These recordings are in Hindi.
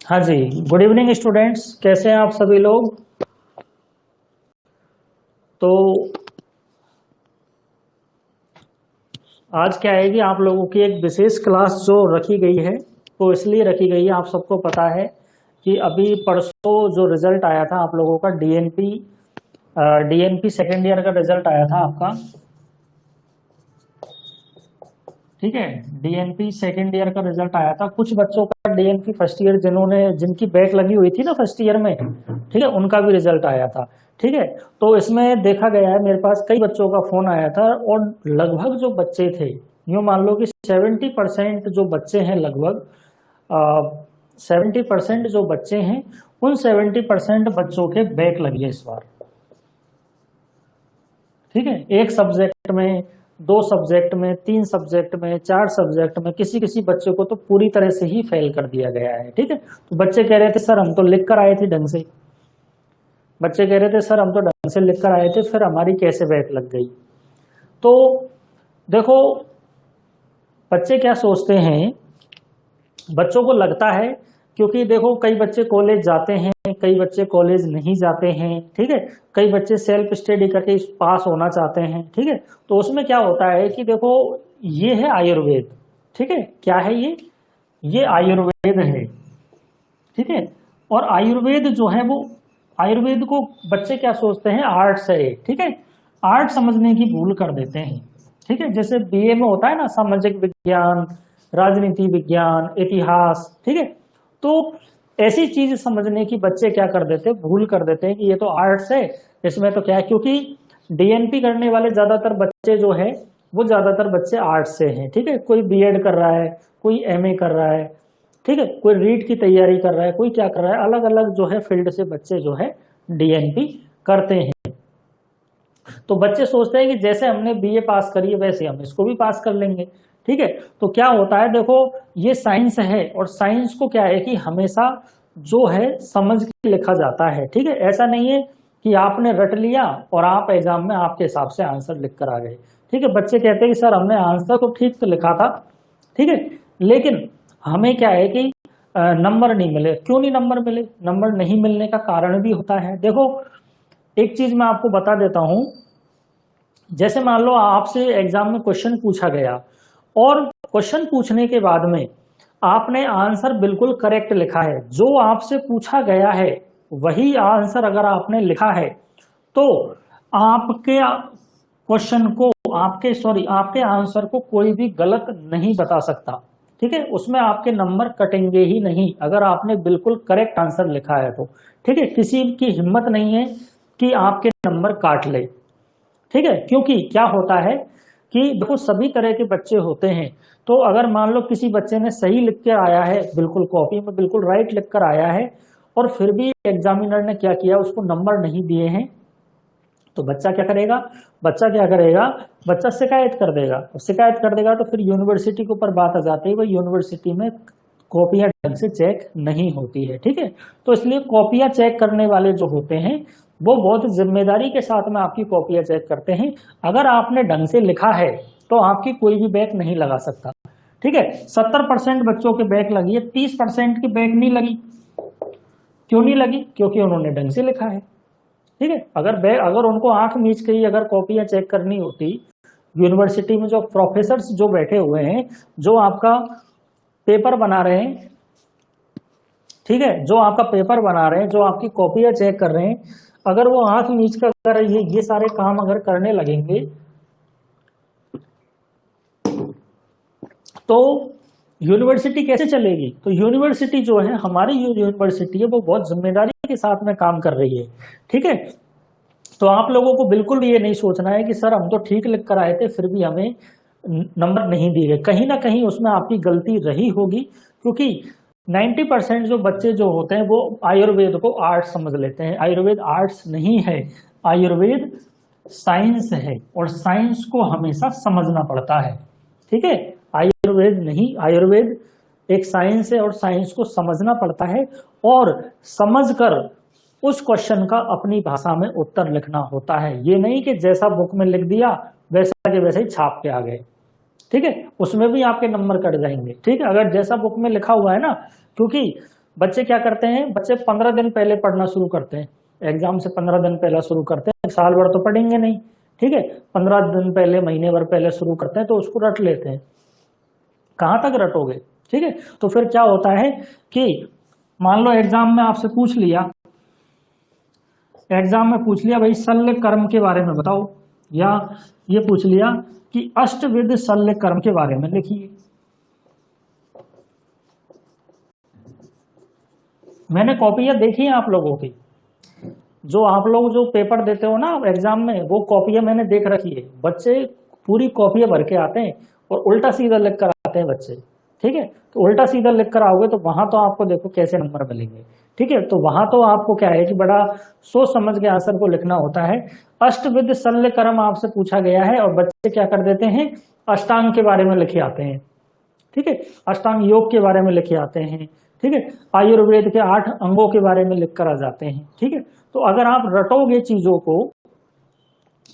हाँ जी, गुड इवनिंग स्टूडेंट्स, कैसे हैं आप सभी लोग। तो आज क्या है कि आप लोगों की एक विशेष क्लास जो रखी गई है, तो इसलिए रखी गई है, आप सबको पता है कि अभी परसों जो रिजल्ट आया था आप लोगों का डीएनपी सेकेंड ईयर का रिजल्ट आया था आपका, ठीक है। डीएनपी सेकेंड ईयर का रिजल्ट आया था। कुछ बच्चों का डीएनपी फर्स्ट ईयर जिनकी बैक लगी हुई थी ना फर्स्ट ईयर में, ठीक है, उनका भी रिजल्ट आया था, ठीक है। तो इसमें देखा गया है, मेरे पास कई बच्चों का फोन आया था और लगभग जो बच्चे थे, यूँ मान लो कि 70% जो बच्चे हैं, लगभग 70% जो बच्चे हैं, उन 70% बच्चों के बैक लगी है इस बार, ठीक है। एक सब्जेक्ट में, 2 सब्जेक्ट में, 3 सब्जेक्ट में, 4 सब्जेक्ट में, किसी किसी बच्चे को तो पूरी तरह से ही फेल कर दिया गया है, ठीक है। तो बच्चे कह रहे थे सर हम तो लिख कर आए थे ढंग से, बच्चे कह रहे थे सर हम तो ढंग से लिख कर आए थे, फिर हमारी कैसे बैक लग गई। तो देखो बच्चे क्या सोचते हैं, बच्चों को लगता है, क्योंकि देखो कई बच्चे कॉलेज जाते हैं, कई बच्चे कॉलेज नहीं जाते हैं, ठीक है। कई बच्चे सेल्फ स्टडी करके पास होना चाहते हैं, ठीक है। तो उसमें क्या होता है कि देखो ये है आयुर्वेद, ठीक है। क्या है ये आयुर्वेद है, ठीक है। और आयुर्वेद जो है वो, आयुर्वेद को बच्चे क्या सोचते हैं आर्ट्स है, ठीक है। आर्ट समझने की भूल कर देते हैं, ठीक है। जैसे बीए में होता है ना सामाजिक विज्ञान, राजनीति विज्ञान, इतिहास, ठीक है। तो ऐसी चीज समझने की बच्चे क्या कर देते हैं, भूल कर देते हैं कि ये तो आर्ट्स है, इसमें तो क्या है, क्योंकि डीएनपी करने वाले ज्यादातर बच्चे जो है वो ज्यादातर बच्चे आर्ट्स से हैं, ठीक है। कोई बीएड कर रहा है, कोई एमए कर रहा है, ठीक है, कोई रीट की तैयारी कर रहा है, कोई क्या कर रहा है, अलग अलग जो है फील्ड से बच्चे जो है डीएनपी करते हैं। तो बच्चे सोचते हैं कि जैसे हमने बीए पास करी है वैसे हम इसको भी पास कर लेंगे, ठीक है। तो क्या होता है, देखो ये साइंस है और साइंस को क्या है कि हमेशा जो है समझ के लिखा जाता है, ठीक है। ऐसा नहीं है कि आपने रट लिया और आप एग्जाम में आपके हिसाब से आंसर लिख कर आ गए, ठीक है। बच्चे कहते हैं कि सर हमने आंसर तो ठीक तो लिखा था, ठीक है, लेकिन हमें क्या है कि नंबर नहीं मिले। क्यों नहीं नंबर मिले, नंबर नहीं मिलने का कारण भी होता है। देखो एक चीज मैं आपको बता देता हूं, जैसे मान लो आपसे एग्जाम में क्वेश्चन पूछा गया और क्वेश्चन पूछने के बाद में आपने आंसर बिल्कुल करेक्ट लिखा है, जो आपसे पूछा गया है वही आंसर अगर आपने लिखा है, तो आपके क्वेश्चन को, आपके आंसर को कोई भी गलत नहीं बता सकता, ठीक है। उसमें आपके नंबर कटेंगे ही नहीं अगर आपने बिल्कुल करेक्ट आंसर लिखा है तो, ठीक है। किसी की हिम्मत नहीं है कि आपके नंबर काट ले, ठीक है। क्योंकि क्या होता है कि देखो सभी तरह के बच्चे होते हैं, तो अगर मान लो किसी बच्चे ने सही लिख कर आया है, बिल्कुल कॉपी में बिल्कुल राइट लिख कर आया है, और फिर भी एग्जामिनर ने क्या किया, उसको नंबर नहीं दिए हैं, तो बच्चा क्या करेगा, बच्चा शिकायत कर देगा। शिकायत कर देगा तो फिर यूनिवर्सिटी के ऊपर बात आ जाती है, वो यूनिवर्सिटी में कॉपियां ढंग से चेक नहीं होती है, ठीक है। तो इसलिए कॉपियां चेक करने वाले जो होते हैं वो बहुत जिम्मेदारी के साथ में आपकी कॉपियां चेक करते हैं। अगर आपने ढंग से लिखा है तो आपकी कोई भी बैक नहीं लगा सकता, ठीक है। 70% बच्चों के बैक लगी है, 30% की बैक नहीं लगी। क्यों नहीं लगी, क्योंकि उन्होंने ढंग से लिखा है, ठीक है। अगर उनको आंख मीच के ही अगर कॉपियां चेक करनी होती, यूनिवर्सिटी में जो प्रोफेसर जो बैठे हुए हैं, जो आपका पेपर बना रहे हैं, ठीक है, जो आपका पेपर बना रहे हैं, जो आपकी कॉपियां चेक कर रहे हैं, अगर वो आंख मीच कर अगर ये सारे काम अगर करने लगेंगे तो यूनिवर्सिटी कैसे चलेगी? तो यूनिवर्सिटी जो है, हमारी यूनिवर्सिटी है, वो बहुत जिम्मेदारी के साथ में काम कर रही है, ठीक है। तो आप लोगों को बिल्कुल भी ये नहीं सोचना है कि सर हम तो ठीक लिख कर आए थे फिर भी हमें नंबर नहीं दिए गए। कहीं ना कहीं उसमें आपकी गलती रही होगी, क्योंकि 90% जो बच्चे जो होते हैं वो आयुर्वेद को आर्ट्स समझ लेते हैं। आयुर्वेद आर्ट्स नहीं है, आयुर्वेद साइंस है, और साइंस को हमेशा समझना पड़ता है, ठीक है। आयुर्वेद नहीं, आयुर्वेद एक साइंस है और साइंस को समझना पड़ता है, और समझकर उस क्वेश्चन का अपनी भाषा में उत्तर लिखना होता है। ये नहीं कि जैसा बुक में लिख दिया वैसा के वैसे ही छाप के आ गए, ठीक है। उसमें भी आपके नंबर कट जाएंगे, ठीक है, अगर जैसा बुक में लिखा हुआ है ना। क्योंकि बच्चे क्या करते हैं, बच्चे 15 दिन पहले पढ़ना शुरू करते हैं, एग्जाम से 15 दिन पहले शुरू करते हैं, साल भर तो पढ़ेंगे नहीं, ठीक है। 15 दिन पहले, महीने भर पहले शुरू करते हैं, तो उसको रट लेते हैं। कहाँ तक रटोगे, ठीक है। तो फिर क्या होता है कि मान लो एग्जाम में आपसे पूछ लिया, एग्जाम में पूछ लिया भाई शल्य कर्म के बारे में बताओ, या ये पूछ लिया कि अष्टविध शल्य कर्म के बारे में लिखिए। मैंने कॉपियां देखी हैं आप लोगों की, जो आप लोग जो पेपर देते हो ना एग्जाम में, वो कॉपियां मैंने देख रखी है। बच्चे पूरी कॉपियां भर के आते हैं और उल्टा सीधा लिख कर आते हैं बच्चे, ठीक है। तो उल्टा सीधा लिख कर आओगे तो वहां तो आपको देखो कैसे नंबर मिलेंगे, ठीक है। तो वहां तो आपको क्या है कि बड़ा सोच समझ के आंसर को लिखना होता है। अष्टविध शल्य कर्म आपसे पूछा गया है और बच्चे क्या कर देते हैं, अष्टांग के बारे में लिखे आते हैं, ठीक है। अष्टांग योग के बारे में लिखे आते हैं, ठीक है। आयुर्वेद के 8 अंगों के बारे में लिख कर आ जाते हैं, ठीक है। तो अगर आप रटोगे चीजों को,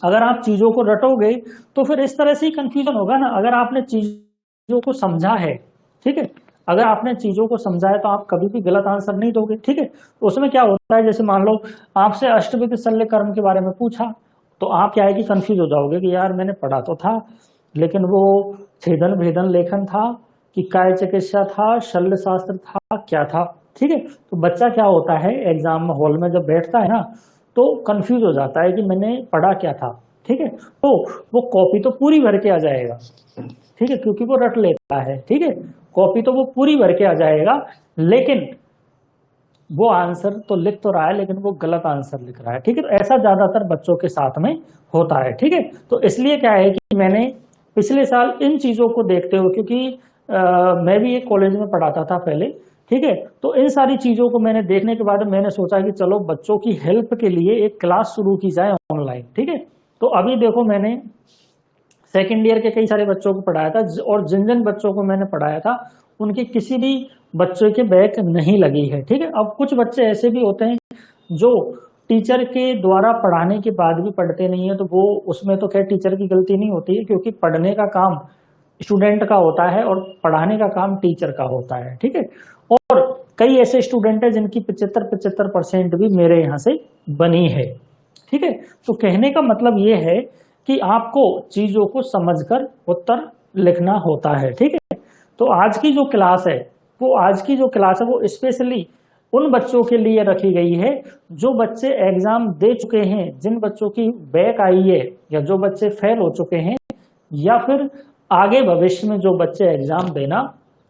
अगर आप चीजों को रटोगे तो फिर इस तरह से ही कंफ्यूजन होगा ना। अगर आपने चीजों को समझा है, ठीक है, अगर आपने चीजों को समझा है तो आप कभी भी गलत आंसर नहीं दोगे, ठीक है। तो उसमें क्या होता है, जैसे मान लो आपसे अष्टविध शल्य कर्म के बारे में पूछा, तो आप क्या है कि कंफ्यूज हो जाओगे कि यार मैंने पढ़ा तो था, लेकिन वो छेदन भेदन लेखन था कि काय चिकित्सा था, शल्य शास्त्र था, क्या था, ठीक है। तो बच्चा क्या होता है एग्जाम में हॉल में जब बैठता है ना, तो कंफ्यूज हो जाता है कि मैंने पढ़ा क्या था, ठीक है। तो वो कॉपी तो पूरी भर के आ जाएगा, ठीक है, क्योंकि वो रट लेता है, ठीक है। कॉपी तो वो पूरी भर के आ जाएगा, लेकिन वो आंसर तो लिख तो रहा है लेकिन वो गलत आंसर लिख रहा है, ठीक है। तो ऐसा ज्यादातर बच्चों के साथ में होता है, ठीक है। तो इसलिए क्या है कि मैंने पिछले साल इन चीजों को देखते हुए, क्योंकि मैं भी एक कॉलेज में पढ़ाता था पहले, ठीक है। तो इन सारी चीजों को मैंने देखने के बाद मैंने सोचा कि चलो बच्चों की हेल्प के लिए एक क्लास शुरू की जाए ऑनलाइन, ठीक है। तो अभी देखो मैंने सेकेंड ईयर के कई सारे बच्चों को पढ़ाया था, और जिन जिन बच्चों को मैंने पढ़ाया था उनके किसी भी बच्चे के बैक नहीं लगी है, ठीक है। अब कुछ बच्चे ऐसे भी होते हैं जो टीचर के द्वारा पढ़ाने के बाद भी पढ़ते नहीं है, तो वो उसमें तो खैर टीचर की गलती नहीं होती है, क्योंकि पढ़ने का काम स्टूडेंट का होता है और पढ़ाने का काम टीचर का होता है, ठीक है। और कई ऐसे स्टूडेंट हैं जिनकी 75% भी मेरे यहाँ से बनी है, ठीक है। तो कहने का मतलब ये है कि आपको चीजों को समझकर उत्तर लिखना होता है, ठीक है। तो आज की जो क्लास है, वो स्पेशली उन बच्चों के लिए रखी गई है जो बच्चे एग्जाम दे चुके हैं, जिन बच्चों की बैक आई है, या जो बच्चे फेल हो चुके हैं, या फिर आगे भविष्य में जो बच्चे एग्जाम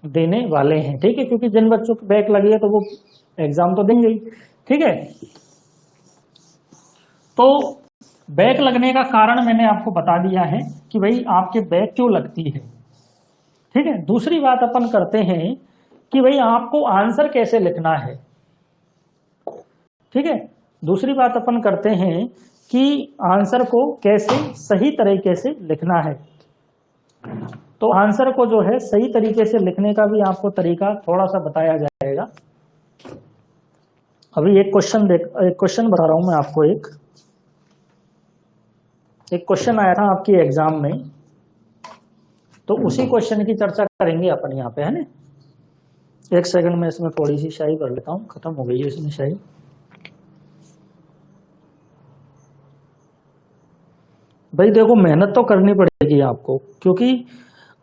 देने वाले हैं, ठीक है। क्योंकि जिन बच्चों की बैक लगी है तो वो एग्जाम तो देंगे ही, ठीक है। तो बैक लगने का कारण मैंने आपको बता दिया है कि भाई आपके बैक क्यों लगती है, ठीक है। दूसरी बात अपन करते हैं कि भाई आपको आंसर कैसे लिखना है, ठीक है। दूसरी बात अपन करते हैं कि आंसर को कैसे सही तरीके से लिखना है। तो आंसर को जो है सही तरीके से लिखने का भी आपको तरीका थोड़ा सा बताया जाएगा। अभी एक क्वेश्चन बता रहा हूं मैं आपको। एक क्वेश्चन आया था आपकी एग्जाम में, तो उसी क्वेश्चन की चर्चा करेंगे अपन यहाँ पे, है ना। एक सेकंड में इसमें थोड़ी सी शाही कर लेता हूँ, खत्म हो गई है इसमें शाही। भाई देखो मेहनत तो करनी पड़ेगी आपको, क्योंकि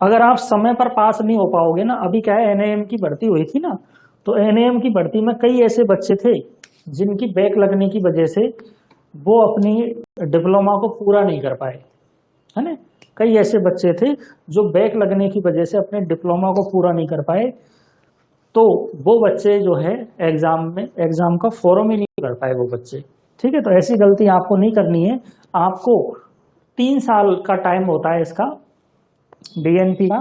अगर आप समय पर पास नहीं हो पाओगे ना, अभी क्या है एनआईएम की भर्ती हुई थी ना, तो एनआईएम की भर्ती में कई ऐसे बच्चे थे जिनकी बैक लगने की वजह से वो अपनी डिप्लोमा को पूरा नहीं कर पाए, है ना। कई ऐसे बच्चे थे जो बैक लगने की वजह से अपने डिप्लोमा को पूरा नहीं कर पाए, तो वो बच्चे जो है एग्जाम का फॉर्म ही नहीं कर पाए वो बच्चे। ठीक है, तो ऐसी गलती आपको नहीं करनी है। आपको 3 साल का टाइम होता है इसका डीएनपी का।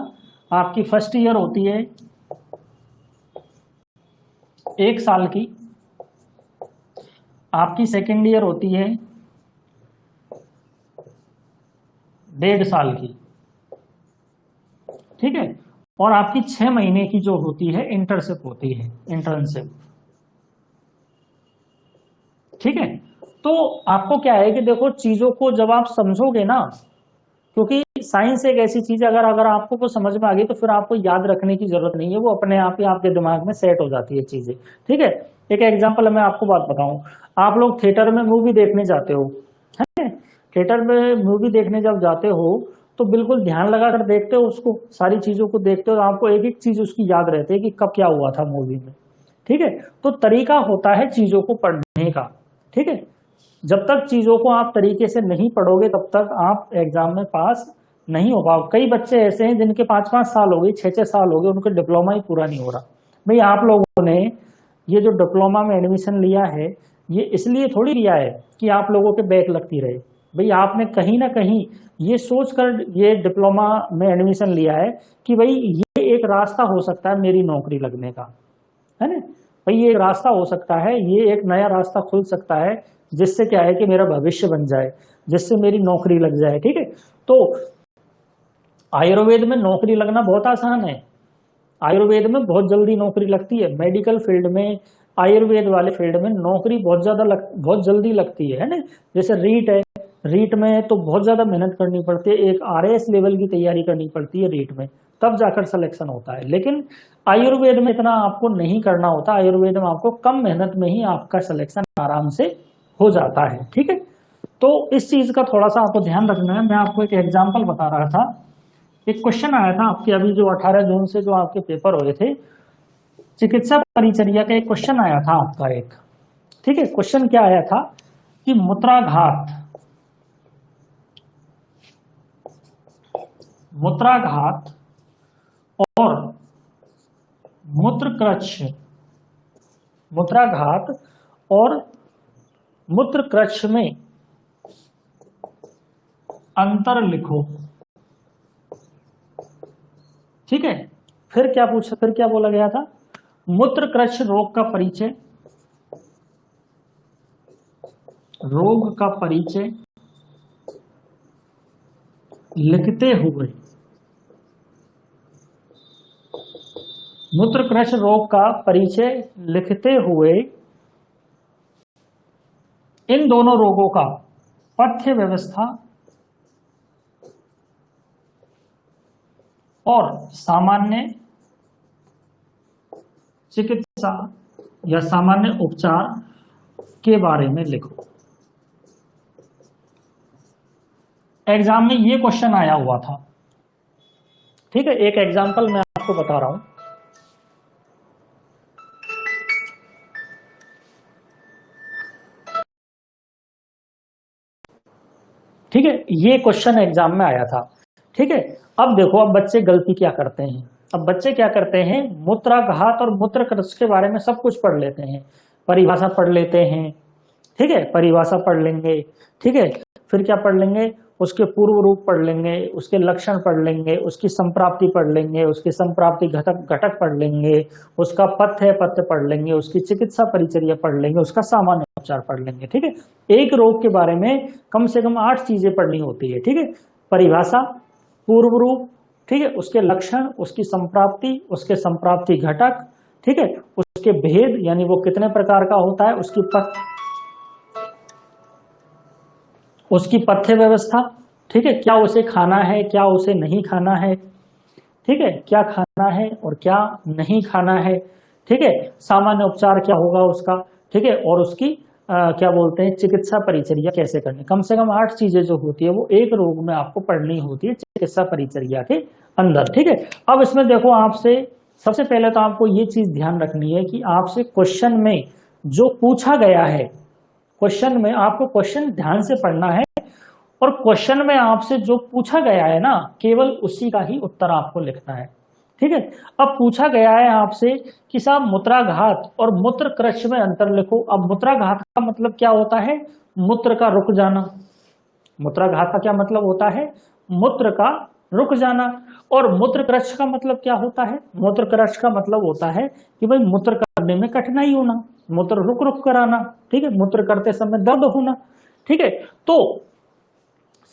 आपकी फर्स्ट ईयर होती है 1 साल की, आपकी सेकेंड ईयर होती है 1.5 साल की। ठीक है, और आपकी 6 महीने की जो होती है इंटर्नशिप होती है, इंटर्नशिप। ठीक है, तो आपको क्या है कि देखो चीजों को जब आप समझोगे ना, क्योंकि साइंस एक ऐसी चीज है, अगर आपको वो समझ में आ गई तो फिर आपको याद रखने की जरूरत नहीं है, वो अपने आप ही आपके दिमाग में सेट हो जाती है चीजें। ठीक है, एक एग्जांपल मैं आपको बात बताऊं। आप लोग थिएटर में मूवी देखने जाते हो, है? थिएटर में मूवी देखने जब जाते हो तो बिल्कुल ध्यान लगाकर देखते हो उसको, सारी चीजों को देखते हो, तो आपको एक एक चीज उसकी याद रहती है कि कब क्या हुआ था मूवी में। ठीक है, तो तरीका होता है चीजों को पढ़ने का। ठीक है, जब तक चीजों को आप तरीके से नहीं पढ़ोगे तब तक आप एग्जाम में पास नहीं हो पाओगे। कई बच्चे ऐसे हैं जिनके 5-5 साल हो गए, 6-6 साल हो गए, उनका डिप्लोमा ही पूरा नहीं हो रहा। भाई आप लोगों ने ये जो डिप्लोमा में एडमिशन लिया है, ये इसलिए थोड़ी लिया है कि आप लोगों के बैक लगती रहे। भाई आपने कहीं ना कहीं ये सोचकर ये डिप्लोमा में एडमिशन लिया है कि भाई ये एक रास्ता हो सकता है मेरी नौकरी लगने का, है ना। भाई ये एक रास्ता हो सकता है, ये एक नया रास्ता खुल सकता है जिससे क्या है कि मेरा भविष्य बन जाए, जिससे मेरी नौकरी लग जाए। ठीक है, तो आयुर्वेद में नौकरी लगना बहुत आसान है, आयुर्वेद में बहुत जल्दी नौकरी लगती है। मेडिकल फील्ड में, आयुर्वेद वाले फील्ड में नौकरी बहुत जल्दी लगती है ना। जैसे रीट है, रीट में तो बहुत ज्यादा मेहनत करनी पड़ती है, एक आरएएस लेवल की तैयारी करनी पड़ती है रीट में, तब जाकर सिलेक्शन होता है। लेकिन आयुर्वेद में इतना आपको नहीं करना होता, आयुर्वेद में आपको कम मेहनत में ही आपका सिलेक्शन आराम से हो जाता है। ठीक है, तो इस चीज का थोड़ा सा आपको ध्यान रखना है। मैं आपको एक एग्जाम्पल बता रहा था, एक क्वेश्चन आया था आपके अभी जो 18 जून से जो आपके पेपर हो रहे थे, चिकित्सा परिचर्या का एक क्वेश्चन आया था आपका एक। ठीक है, क्वेश्चन क्या आया था कि मूत्राघात और मूत्रकृच्छ, मूत्राघात और मूत्रकृच्छ में अंतर लिखो। ठीक है, फिर क्या बोला गया था, मूत्रकृच्छ रोग का परिचय, रोग का परिचय लिखते हुए, मूत्रकृच्छ रोग का परिचय लिखते हुए इन दोनों रोगों का पथ्य व्यवस्था और सामान्य चिकित्सा या सामान्य उपचार के बारे में लिखो। एग्जाम में ये क्वेश्चन आया हुआ था। ठीक है, एक एग्जांपल मैं आपको बता रहा हूं। ठीक है, ये क्वेश्चन एग्जाम में आया था। ठीक है, अब देखो, अब बच्चे गलती क्या करते हैं, अब बच्चे क्या करते हैं, मूत्राघात और मूत्रकृच्छ के बारे में सब कुछ पढ़ लेते हैं, परिभाषा पढ़ लेते हैं। ठीक है, परिभाषा पढ़ लेंगे, ठीक है, फिर क्या पढ़ लेंगे, उसके पूर्व रूप पढ़ लेंगे, उसके लक्षण पढ़ लेंगे, उसकी संप्राप्ति पढ़ लेंगे, उसकी संप्राप्ति घटक घटक पढ़ लेंगे, उसका पथ्य पढ़ लेंगे, उसकी चिकित्सा परिचर्या पढ़ लेंगे, उसका सामान्य उपचार पढ़ लेंगे। ठीक है, एक रोग के बारे में कम से कम 8 चीजें पढ़नी होती है। ठीक है, परिभाषा, पूर्व रूप, ठीक है, उसके लक्षण, उसकी संप्राप्ति, उसके संप्राप्ति घटक, ठीक है, उसके भेद यानी वो कितने प्रकार का होता है, उसकी पथ्य व्यवस्था, ठीक है, क्या उसे खाना है, क्या उसे नहीं खाना है, ठीक है, क्या खाना है और क्या नहीं खाना है, ठीक है, सामान्य उपचार क्या होगा उसका, ठीक है, और उसकी क्या बोलते हैं चिकित्सा परिचर्या कैसे करनी। कम से कम 8 चीजें जो होती है वो एक रोग में आपको पढ़नी होती है चिकित्सा परिचर्या के अंदर। ठीक है, अब इसमें देखो, आपसे सबसे पहले तो आपको ये चीज ध्यान रखनी है कि आपसे क्वेश्चन में जो पूछा गया है, क्वेश्चन में आपको क्वेश्चन ध्यान से पढ़ना है और क्वेश्चन में आपसे जो पूछा गया है ना, केवल उसी का ही उत्तर आपको लिखना है। ठीक है, अब पूछा गया है आपसे कि साहब मूत्राघात और मूत्र क्रच में अंतर लिखो। अब मूत्राघात का मतलब क्या होता है? मूत्र का रुक जाना। मूत्राघात का क्या मतलब होता है? मूत्र का रुक जाना। और मूत्र क्रच का मतलब क्या होता है? मूत्र क्रच का मतलब होता है कि भाई मूत्र करने में कठिनाई होना, मूत्र रुक रुक कर आना। ठीक है, मूत्र करते समय दर्द होना। ठीक है, तो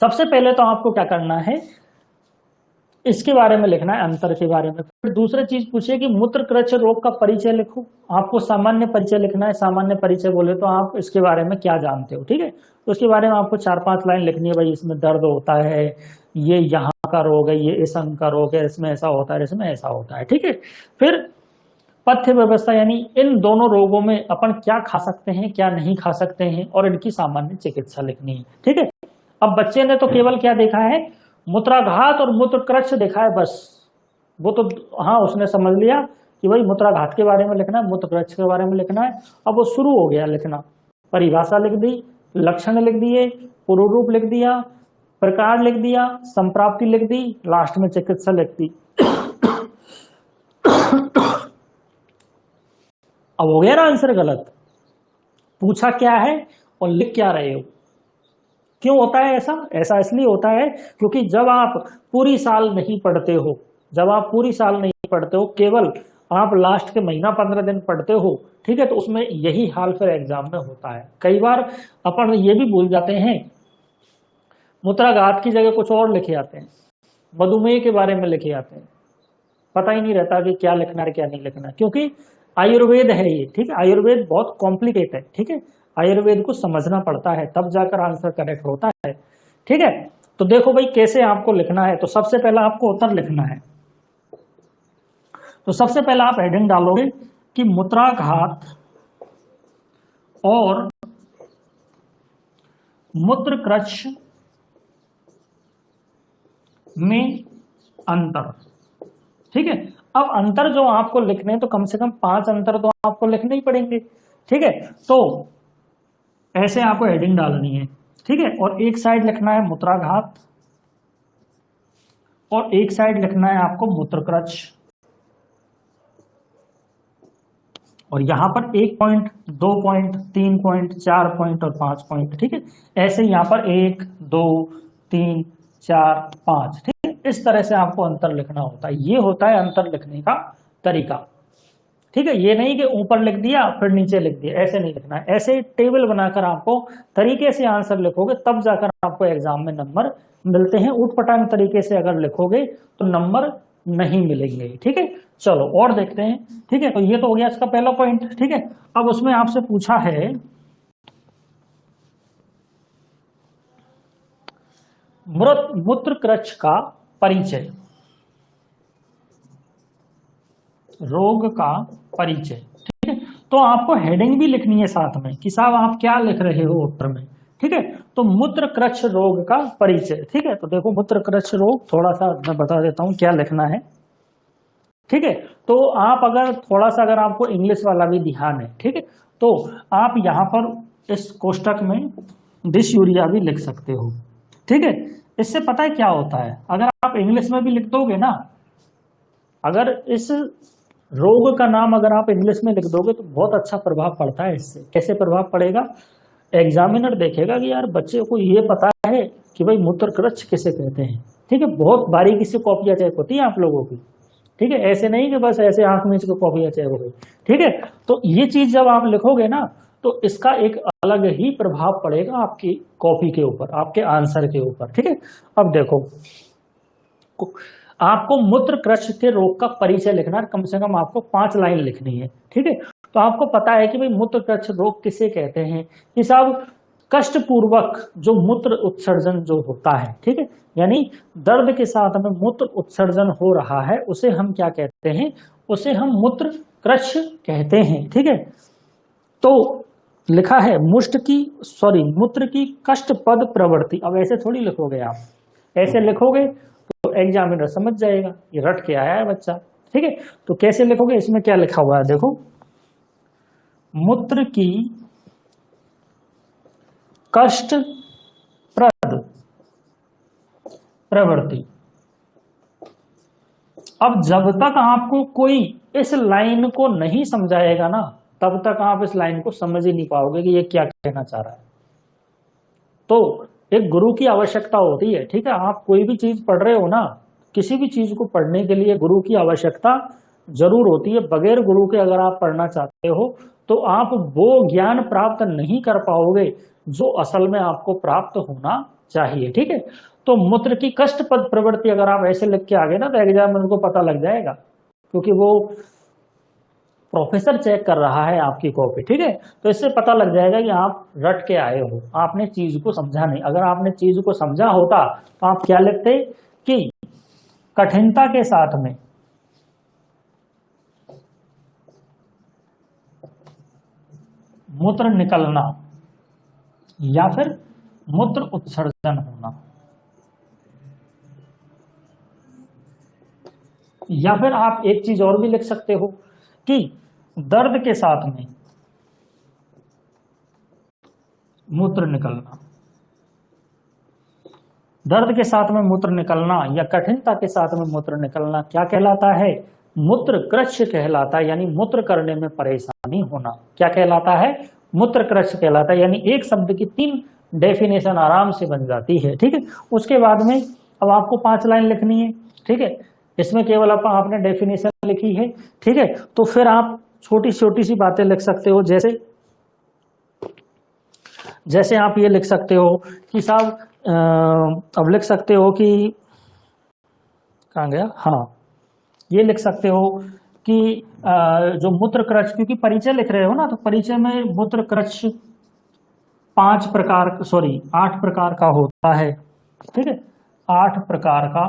सबसे पहले तो आपको क्या करना है, इसके बारे में लिखना है, अंतर के बारे में। फिर दूसरी चीज पूछिए कि मूत्र क्रच रोग का परिचय लिखो। आपको सामान्य परिचय लिखना है। सामान्य परिचय बोले तो आप इसके बारे में क्या जानते हो। ठीक है, तो उसके बारे में आपको 4-5 लाइन लिखनी है। भाई इसमें दर्द होता है, ये यहाँ का रोग है, ये इस अंग का रोग है, इसमें ऐसा होता है, इसमें ऐसा होता है। ठीक है, फिर पथ्य व्यवस्था, यानी इन दोनों रोगों में अपन क्या खा सकते हैं, क्या नहीं खा सकते हैं, और इनकी सामान्य चिकित्सा लिखनी है। ठीक है, अब बच्चे ने तो केवल क्या देखा है? मूत्राघात और मूत्रक्रच देखा है बस। वो तो हाँ, उसने समझ लिया कि भाई मूत्राघात के बारे में लिखना है, मूत्रक्रच के बारे में लिखना है। अब वो शुरू हो गया लिखना। परिभाषा लिख दी, लक्षण लिख दिए, पूर्व रूप लिख दिया, प्रकार लिख दिया, संप्राप्ति लिख दी, लास्ट में चिकित्सा लिख दी। अब हो गया ना आंसर गलत? पूछा क्या है और लिख क्या रहे हो? क्यों होता है ऐसा? ऐसा इसलिए होता है क्योंकि जब आप पूरी साल नहीं पढ़ते हो, जब आप पूरी साल नहीं पढ़ते हो, केवल आप लास्ट के महीना 15 दिन पढ़ते हो, ठीक है, तो उसमें यही हाल फिर एग्जाम में होता है। कई बार अपन ये भी भूल जाते हैं, मूत्राघात की जगह कुछ और लिखे आते हैं, मधुमेह के बारे में लिखे आते हैं, पता ही नहीं रहता कि क्या लिखना है क्या नहीं लिखना है, क्योंकि आयुर्वेद है ये। ठीक है, आयुर्वेद बहुत कॉम्प्लिकेट है। ठीक है, आयुर्वेद को समझना पड़ता है, तब जाकर आंसर करेक्ट होता है। ठीक है, तो देखो भाई कैसे आपको लिखना है। तो सबसे पहला आपको उत्तर लिखना है। तो सबसे पहला आप हेडिंग डालोगे कि मूत्राघात और मूत्रक्रच में अंतर। ठीक है, अब अंतर जो आपको लिखने हैं तो कम से कम 5 अंतर तो आपको लिखने ही पड़ेंगे। ठीक है, तो ऐसे आपको हेडिंग डालनी है। ठीक है, और एक साइड लिखना है मूत्राघात और एक साइड लिखना है आपको मूत्रक्रच, और यहां पर 1 पॉइंट, 2 पॉइंट, 3 पॉइंट, 4 पॉइंट और 5 पॉइंट। ठीक है, ऐसे यहां पर 1, 2, 3, 4, 5। ठीक है, इस तरह से आपको अंतर लिखना होता है। ये होता है अंतर लिखने का तरीका। ठीक है, ये नहीं कि ऊपर लिख दिया फिर नीचे लिख दिया, ऐसे नहीं लिखना है। ऐसे टेबल बनाकर आपको तरीके से आंसर लिखोगे, तब जाकर आपको एग्जाम में नंबर मिलते हैं। उठपटांग तरीके से अगर लिखोगे तो नंबर नहीं मिलेंगे। ठीक है, चलो और देखते हैं। ठीक है, तो ये तो हो गया इसका पहला पॉइंट। ठीक है, अब उसमें आपसे पूछा है मूत्रक्रच का परिचय, रोग का परिचय। ठीक है, तो आपको हेडिंग भी लिखनी है साथ में कि साहब आप क्या लिख रहे हो उत्तर में। ठीक है, तो मूत्रक्रच रोग का परिचय। ठीक है, तो देखो मूत्रक्रच रोग थोड़ा सा मैं बता देता हूं क्या लिखना है। ठीक है, तो आप अगर थोड़ा सा अगर आपको इंग्लिश वाला भी ध्यान है, ठीक है, तो आप यहां पर इस कोष्टक में डिसयूरिया भी लिख सकते हो। ठीक है, इससे पता है क्या होता है, अगर आप इंग्लिश में भी लिख दोगे ना, अगर इस रोग का नाम अगर आप इंग्लिश में लिख दोगे तो बहुत अच्छा प्रभाव पड़ता है इससे। कैसे प्रभाव पड़ेगा? एग्जामिनर देखेगा कि यार बच्चे को ये पता है कि भाई मूत्रक्रच किसे कहते हैं। ठीक है, बहुत बारीकी से कॉपियां चेक होती है आप लोगों की। ठीक है, ऐसे नहीं कि बस ऐसे आंख मीच के कॉपियां चेक हो गई। ठीक है, तो ये चीज जब आप लिखोगे ना तो इसका एक अलग ही प्रभाव पड़ेगा आपकी कॉपी के ऊपर, आपके आंसर के ऊपर। ठीक है, अब देखो आपको मूत्रक्रच के रोग का परिचय लिखना है, कम से कम आपको 5 लाइन लिखनी है। ठीक है, तो आपको पता है कि भाई मूत्रक्रच रोग किसे कहते हैं कि साहब कष्टपूर्वक जो मूत्र उत्सर्जन जो होता है, ठीक है, यानी दर्द के साथ हमें मूत्र उत्सर्जन हो रहा है, उसे हम क्या कहते हैं? उसे हम मूत्रक्रच कहते हैं। ठीक है, तो लिखा है मूत्र की कष्टपद प्रवृत्ति। अब ऐसे थोड़ी लिखोगे आप, ऐसे लिखोगे तो एग्जामिनर समझ जाएगा ये रट के आया है बच्चा। ठीक है, तो कैसे लिखोगे? इसमें क्या लिखा हुआ है देखो, मूत्र की कष्टप्रद प्रवृत्ति। अब जब तक आपको कोई इस लाइन को नहीं समझाएगा ना, तब तक आप इस लाइन को समझ ही नहीं पाओगे कि ये क्या कहना चाह रहा है। तो एक गुरु की आवश्यकता होती है, ठीक है। आप कोई भी चीज पढ़ रहे हो ना, किसी भी चीज को पढ़ने के लिए गुरु की आवश्यकता जरूर होती है। बगैर गुरु के अगर आप पढ़ना चाहते हो तो आप वो ज्ञान प्राप्त नहीं कर पाओगे जो असल में आपको प्राप्त होना चाहिए, ठीक है। तो मूत्र की कष्ट पद प्रवृत्ति अगर आप ऐसे लिख के आगे ना तो एग्जामिनर को पता लग जाएगा, क्योंकि वो प्रोफेसर चेक कर रहा है आपकी कॉपी, ठीक है। तो इससे पता लग जाएगा कि आप रट के आए हो, आपने चीज को समझा नहीं। अगर आपने चीज को समझा होता तो आप क्या लिखते कि कठिनता के साथ में मूत्र निकलना या फिर मूत्र उत्सर्जन होना, या फिर आप एक चीज और भी लिख सकते हो कि दर्द के साथ में मूत्र निकलना। दर्द के साथ में मूत्र निकलना या कठिनता के साथ में मूत्र निकलना क्या कहलाता है? मूत्र क्रश कहलाता है, यानी मूत्र करने में परेशानी होना। क्या कहलाता है? मूत्र क्रश कहलाता है। यानी एक शब्द की 3 डेफिनेशन आराम से बन जाती है, ठीक है। उसके बाद में अब आपको 5 लाइन लिखनी है, ठीक है। इसमें केवल आपने डेफिनेशन लिखी है, ठीक है। तो फिर आप छोटी छोटी सी बातें लिख सकते हो, जैसे आप ये लिख सकते हो कि साहब अब लिख सकते हो कि कहाँ गया, हाँ, ये लिख सकते हो कि जो मूत्र क्रच, क्योंकि परिचय लिख रहे हो ना, तो परिचय में मूत्र क्रच 8 प्रकार का होता है, ठीक है। 8 प्रकार का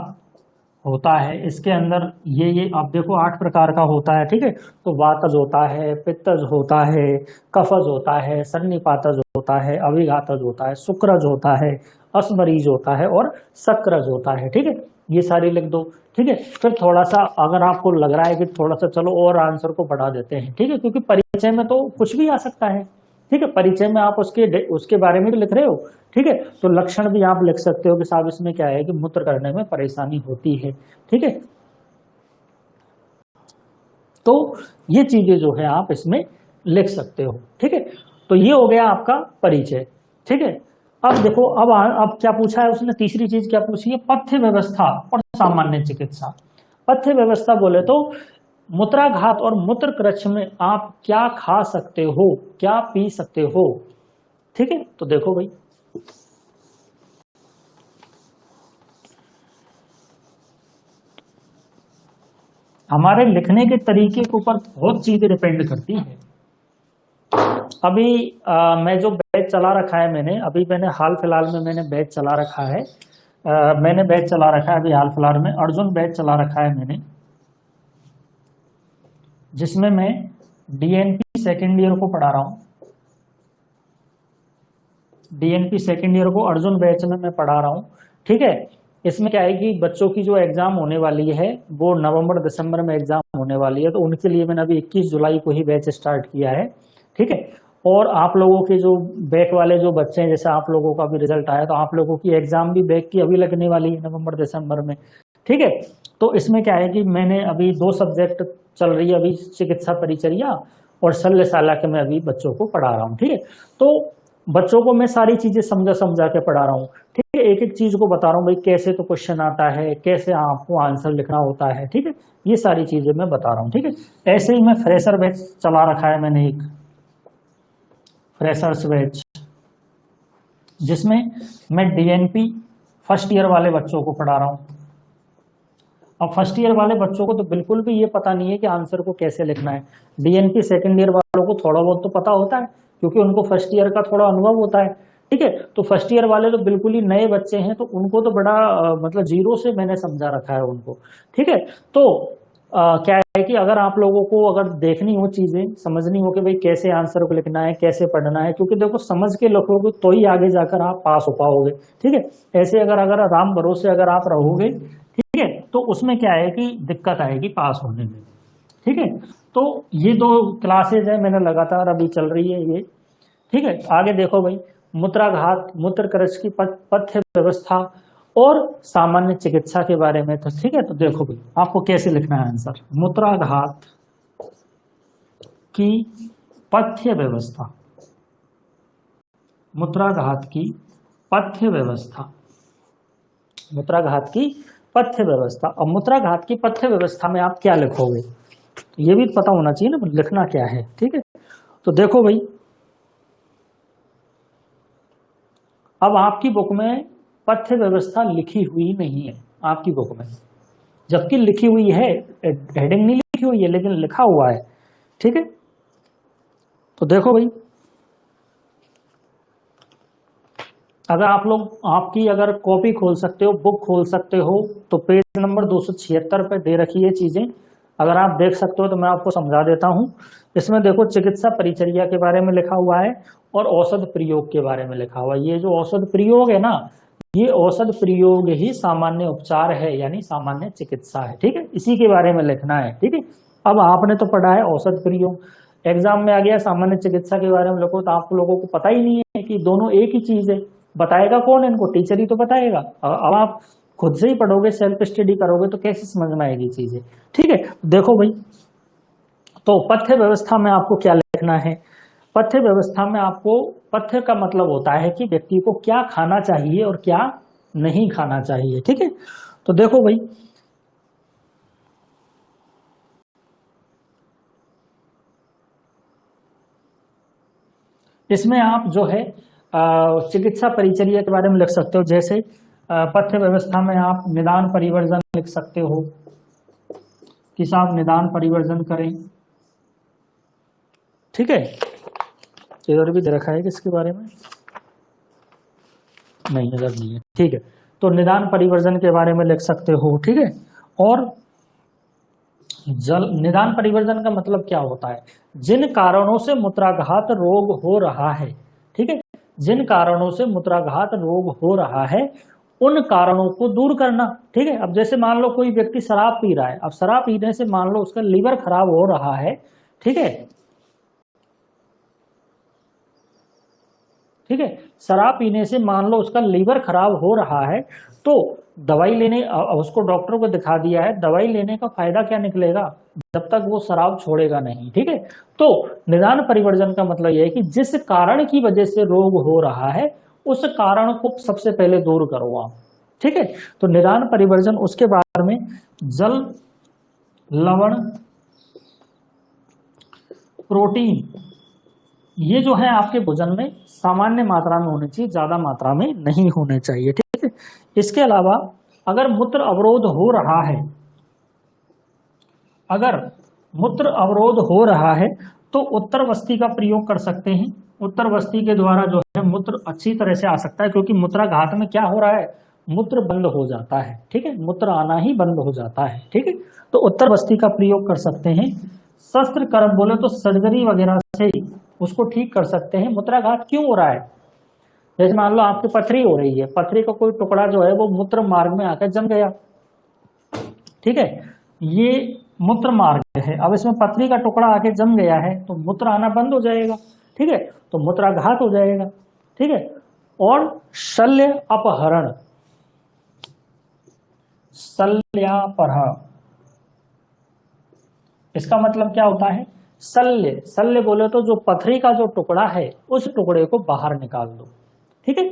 होता है। इसके अंदर ये आप देखो 8 प्रकार का होता है, ठीक है। तो वातज होता है, पित्तज होता है, कफज होता है, सन्निपातज होता है, अभिघातज होता है, शुक्रज होता है, अस्मरीज होता है और शक्रज होता है, ठीक है। ये सारी लिख दो, ठीक है। फिर थोड़ा सा अगर आपको लग रहा है कि थोड़ा सा चलो और आंसर को बढ़ा देते हैं, ठीक है, क्योंकि परिचय में तो कुछ भी आ सकता है, ठीक है। परिचय में आप उसके बारे में लिख रहे हो, ठीक है। तो लक्षण भी आप लिख सकते हो कि साहब इसमें क्या है कि मूत्र करने में परेशानी होती है, ठीक है। तो ये चीजें जो है आप इसमें लिख सकते हो, ठीक है। तो ये हो गया आपका परिचय, ठीक है। अब देखो अब क्या पूछा है उसने, तीसरी चीज क्या पूछी है? पथ्य व्यवस्था और सामान्य चिकित्सा। पथ्य व्यवस्था बोले तो मूत्राघात और मूत्र क्रच में आप क्या खा सकते हो, क्या पी सकते हो, ठीक है। तो देखो भाई, हमारे लिखने के तरीके के ऊपर बहुत चीजें डिपेंड करती है। अभी मैं जो बैच चला रखा है, मैंने हाल फिलहाल में मैंने बैच चला रखा है, अभी हाल फिलहाल में अर्जुन बैच चला रखा है मैंने, जिसमें मैं डीएनपी सेकेंड ईयर को पढ़ा रहा हूँ। डीएनपी सेकेंड ईयर को अर्जुन बैच में मैं पढ़ा रहा हूँ, ठीक है। इसमें क्या है कि बच्चों की जो एग्जाम होने वाली है वो नवंबर दिसंबर में एग्जाम होने वाली है, तो उनके लिए मैंने अभी 21 जुलाई को ही बैच स्टार्ट किया है, ठीक है। और आप लोगों के जो बैक वाले जो बच्चे हैं, जैसे आप लोगों का भी रिजल्ट आया, तो आप लोगों की एग्जाम भी बैक की अभी लगने वाली है नवंबर दिसंबर में, ठीक है। तो इसमें क्या है कि मैंने अभी 2 सब्जेक्ट चल रही है अभी, चिकित्सा परिचर्या और शल्यशाला के मैं अभी बच्चों को पढ़ा रहा हूँ, ठीक है। तो बच्चों को मैं सारी चीजें समझा के पढ़ा रहा हूँ, ठीक है। एक एक चीज को बता रहा हूँ भाई, कैसे तो क्वेश्चन आता है, कैसे आपको आंसर लिखना होता है, ठीक है। ये सारी चीजें मैं बता रहा हूँ, ठीक है। ऐसे ही मैं फ्रेशर बैच चला रखा है मैंने, एक फ्रेशर्स बैच, जिसमें मैं डीएनपी फर्स्ट ईयर वाले बच्चों को पढ़ा रहा हूँ। अब फर्स्ट ईयर वाले बच्चों को तो बिल्कुल भी ये पता नहीं है कि आंसर को कैसे लिखना है। डीएनपी सेकंड ईयर वालों को थोड़ा बहुत तो पता होता है, क्योंकि उनको फर्स्ट ईयर का थोड़ा अनुभव होता है, ठीक है। तो फर्स्ट ईयर वाले तो बिल्कुल ही नए बच्चे हैं, तो उनको तो बड़ा मतलब जीरो से मैंने समझा रखा है उनको, ठीक है। तो क्या है कि अगर आप लोगों को अगर देखनी हो चीजें, समझनी हो कि भाई कैसे आंसर को लिखना है, कैसे पढ़ना है, क्योंकि देखो समझ के लिखोगे तो ही आगे जाकर आप पास हो पाओगे, ठीक है। ऐसे अगर राम भरोसे अगर आप रहोगे, ठीक है, तो उसमें क्या है कि दिक्कत आएगी पास होने में, ठीक है। तो ये 2 क्लासेज है मैंने लगातार अभी चल रही है ये, ठीक है। आगे देखो भाई, मूत्राघात, मूत्र क्रच की पथ्य व्यवस्था और सामान्य चिकित्सा के बारे में। तो ठीक है, तो देखो भाई आपको कैसे लिखना है आंसर। मूत्राघात की पथ्य व्यवस्था, मूत्राघात की पथ्य व्यवस्था, मूत्राघात की पथ्य व्यवस्था। और मूत्राघात की पथ्य व्यवस्था में आप क्या लिखोगे, ये भी पता होना चाहिए ना लिखना क्या है। ठीक है, तो देखो भाई अब आपकी बुक में पथ्य व्यवस्था लिखी हुई नहीं है आपकी बुक में, जबकि लिखी हुई है, हेडिंग नहीं लिखी हुई है लेकिन लिखा हुआ है। ठीक है, तो देखो भाई अगर आप लोग आपकी अगर कॉपी खोल सकते हो, बुक खोल सकते हो, तो पेज नंबर 276 पे दे रखी है चीजें। अगर आप देख सकते हो तो मैं आपको समझा देता हूं। इसमें देखो चिकित्सा परिचर्या के बारे में लिखा हुआ है और औषध प्रयोग के बारे में लिखा हुआ है। ये जो औषध प्रयोग है ना, ये औषध प्रयोग ही सामान्य उपचार है, यानी सामान्य चिकित्सा है। ठीक है, इसी के बारे में लिखना है। ठीक है, अब आपने तो पढ़ा है औषध प्रयोग, एग्जाम में आ गया सामान्य चिकित्सा के बारे में लिखो, तो आप लोगों को पता ही नहीं है कि दोनों एक ही चीज है। बताएगा कौन इनको, टीचर ही तो बताएगा। अब आप खुद से ही पढ़ोगे, सेल्फ स्टडी करोगे तो कैसे समझ में आएगी चीजें। ठीक है, देखो भाई तो पथ्य व्यवस्था में आपको क्या लिखना है। पथ्य व्यवस्था में आपको, पथ्य का मतलब होता है कि व्यक्ति को क्या खाना चाहिए और क्या नहीं खाना चाहिए। ठीक है, तो देखो भाई इसमें आप जो है चिकित्सा परिचर्या के बारे में लिख सकते हो। जैसे पथ्य व्यवस्था में आप निदान परिवर्जन लिख सकते हो कि साहब निदान परिवर्जन करें। ठीक है, इधर भी दे रखा है किसके बारे में, नहीं नजर नहीं है। ठीक है, तो निदान परिवर्जन के बारे में लिख सकते हो। ठीक है, और निदान परिवर्जन का मतलब क्या होता है, जिन कारणों से मूत्राघात रोग हो रहा है। ठीक है, जिन कारणों से मूत्राघात रोग हो रहा है उन कारणों को दूर करना। ठीक है, अब जैसे मान लो कोई व्यक्ति शराब पी रहा है, अब शराब पीने से मान लो उसका लीवर खराब हो रहा है। ठीक है, ठीक है, शराब पीने से मान लो उसका लीवर खराब हो रहा है, तो दवाई लेने, उसको डॉक्टर को दिखा दिया है, दवाई लेने का फायदा क्या निकलेगा जब तक वो शराब छोड़ेगा नहीं। ठीक है, तो निदान परिवर्जन का मतलब यह है कि जिस कारण की वजह से रोग हो रहा है उस कारण को सबसे पहले दूर करो आप। ठीक है, तो निदान परिवर्जन, उसके बाद में जल, लवण, प्रोटीन, ये जो है आपके भोजन में सामान्य मात्रा में होने चाहिए, ज्यादा मात्रा में नहीं होने चाहिए। ठीक है, इसके अलावा अगर मूत्र अवरोध हो रहा है, अगर मूत्र अवरोध हो रहा है तो उत्तरवस्ती का प्रयोग कर सकते हैं। उत्तरवस्ती के द्वारा जो है मूत्र अच्छी तरह से आ सकता है, क्योंकि मूत्राघात में क्या हो रहा है, मूत्र बंद हो जाता है। ठीक है, मूत्र आना ही बंद हो जाता है। ठीक है, तो उत्तरवस्ती का प्रयोग कर सकते हैं। शस्त्र कर्म बोले तो सर्जरी वगैरह से उसको ठीक कर सकते हैं। मूत्राघात क्यों हो रहा है, जैसे मान लो आपकी पथरी हो रही है, पथरी का कोई टुकड़ा जो है वो मूत्र मार्ग में आकर जम गया। ठीक है, ये मूत्र मार्ग है, अब इसमें पथरी का टुकड़ा आके जम गया है तो मूत्र आना बंद हो जाएगा। ठीक है, तो मूत्राघात हो जाएगा। ठीक है, और शल्य अपहरण, शल्यापहरण, इसका मतलब क्या होता है, शल्य, शल्य बोले तो जो पथरी का जो टुकड़ा है उस टुकड़े को बाहर निकाल दो। ठीक है,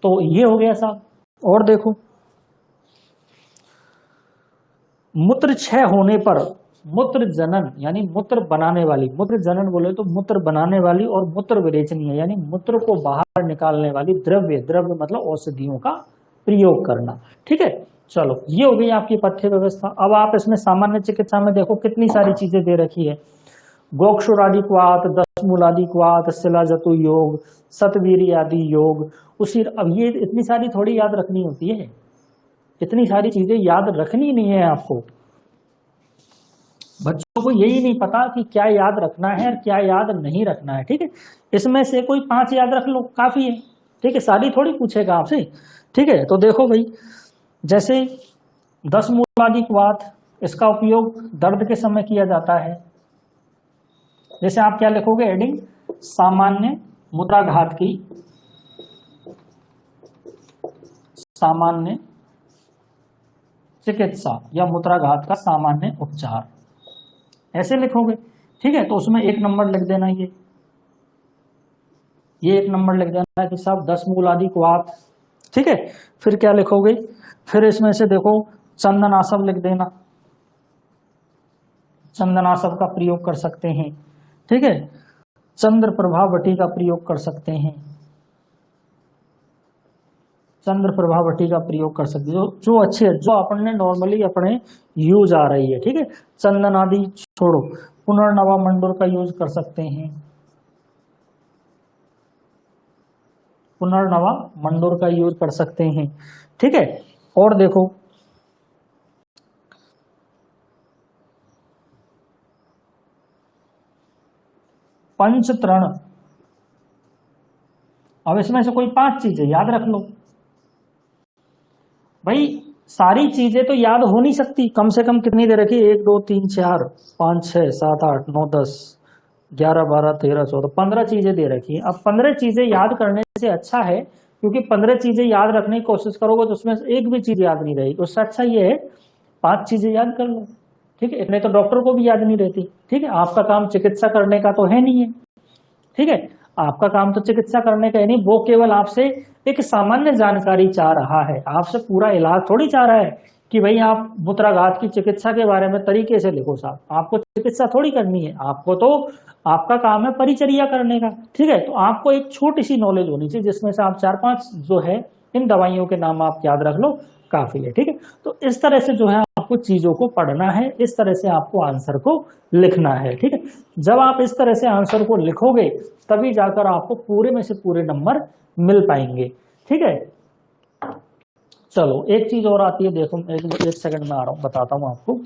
तो ये हो गया साहब। और देखो मूत्र क्षय होने पर मूत्र जनन, यानी मूत्र बनाने वाली, मूत्र जनन बोले तो मूत्र बनाने वाली और मूत्र विरेचनीय, यानी मूत्र को बाहर निकालने वाली द्रव्य, द्रव्य मतलब औषधियों का प्रयोग करना। ठीक है, चलो ये हो गई आपकी पथ्य व्यवस्था। अब आप इसमें सामान्य चिकित्सा में देखो कितनी सारी चीजें दे रखी है, गोक्षुरादिक्वात, दशमूलादिक्वात, शिलाजतु योग, सतवीर आदि योग, उसी, अब ये इतनी सारी थोड़ी याद रखनी होती है, इतनी सारी चीजें याद रखनी नहीं है आपको। बच्चों को यही नहीं पता कि क्या याद रखना है और क्या याद नहीं रखना है। ठीक है, इसमें से कोई 5 याद रख लो काफी है। ठीक है, सारी थोड़ी पूछेगा आपसे। ठीक है, तो देखो भाई जैसे 10 मूलादिक्वात, इसका उपयोग दर्द के समय किया जाता है। जैसे आप क्या लिखोगे हेडिंग, सामान्य मूत्राघात की, सामान्य चिकित्सा या मूत्राघात का सामान्य उपचार, ऐसे लिखोगे। ठीक है, तो उसमें 1 नंबर लिख देना, ये 1 नंबर लिख देना कि साहब 10 मूलादि क्वाथ। ठीक है, फिर क्या लिखोगे, फिर इसमें से देखो चंदनासव लिख देना, चंदनासव का प्रयोग कर सकते हैं। ठीक है, चंद्र प्रभावटी का प्रयोग कर सकते हैं, चंद्र प्रभावटी का प्रयोग कर सकते हैं, जो अच्छे, जो अपने नॉर्मली अपने यूज आ रही है। ठीक है, चंदन आदि छोड़ो, पुनर्नवा मंडूर का यूज कर सकते हैं, पुनर्नवा मंडूर का यूज कर सकते हैं। ठीक है, और देखो पंचतृण, अब इसमें से कोई 5 चीजें याद रख लो। भाई सारी चीजें तो याद हो नहीं सकती, कम से कम कितनी दे रखी, 1 2 3 4 5 6 7 8 9 10 11 12 13 14 15 चीजें दे रखी है। अब 15 चीजें याद करने से अच्छा है, क्योंकि 15 चीजें याद रखने की कोशिश करोगे तो उसमें से एक भी चीज याद नहीं रहेगी, उससे अच्छा ये है 5 चीजें याद कर लो। ठीक है, नहीं तो डॉक्टर को भी याद नहीं रहती। ठीक है, आपका काम चिकित्सा करने का तो है नहीं है। ठीक है, आपका काम तो चिकित्सा करने का है नहीं, वो केवल आपसे एक सामान्य जानकारी चाह रहा है, आपसे पूरा इलाज थोड़ी चाह रहा है कि भाई आप मूत्राघात की चिकित्सा के बारे में तरीके से लिखो। साहब आपको चिकित्सा थोड़ी करनी है, आपको तो आपका काम है परिचर्या करने का। ठीक है, तो आपको एक छोटी सी नॉलेज होनी चाहिए, जिसमें से आप 4-5 जो है इन दवाइयों के नाम आप याद रख लो, काफी है। ठीक है, तो इस तरह से जो है आपको चीजों को पढ़ना है, इस तरह से आपको आंसर को लिखना है। ठीक है, जब आप इस तरह से आंसर को लिखोगे तभी जाकर आपको पूरे में से पूरे नंबर मिल पाएंगे। ठीक है, चलो एक चीज और आती है, देखो एक सेकंड में आ रहा हूं, बताता हूं आपको।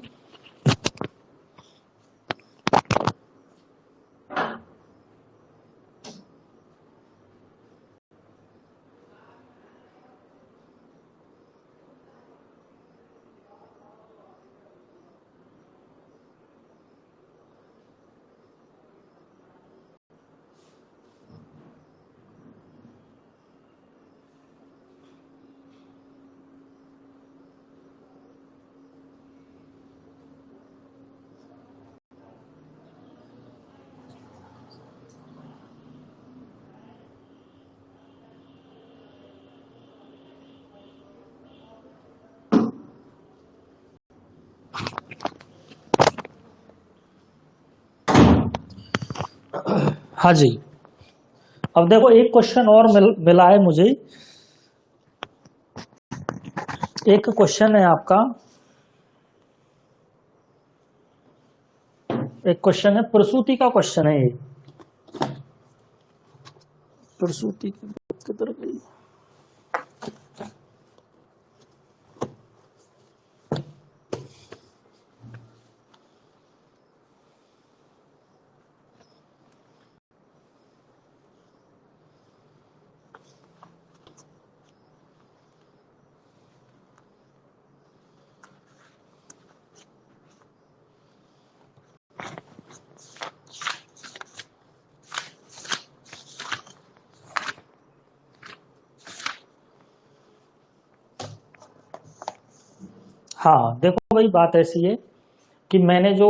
हाँ जी, अब देखो एक क्वेश्चन और मिला है मुझे। एक क्वेश्चन है आपका, एक क्वेश्चन है प्रसूति का क्वेश्चन है ये। प्रसूति किधर गई? हाँ देखो भाई, बात ऐसी है कि मैंने जो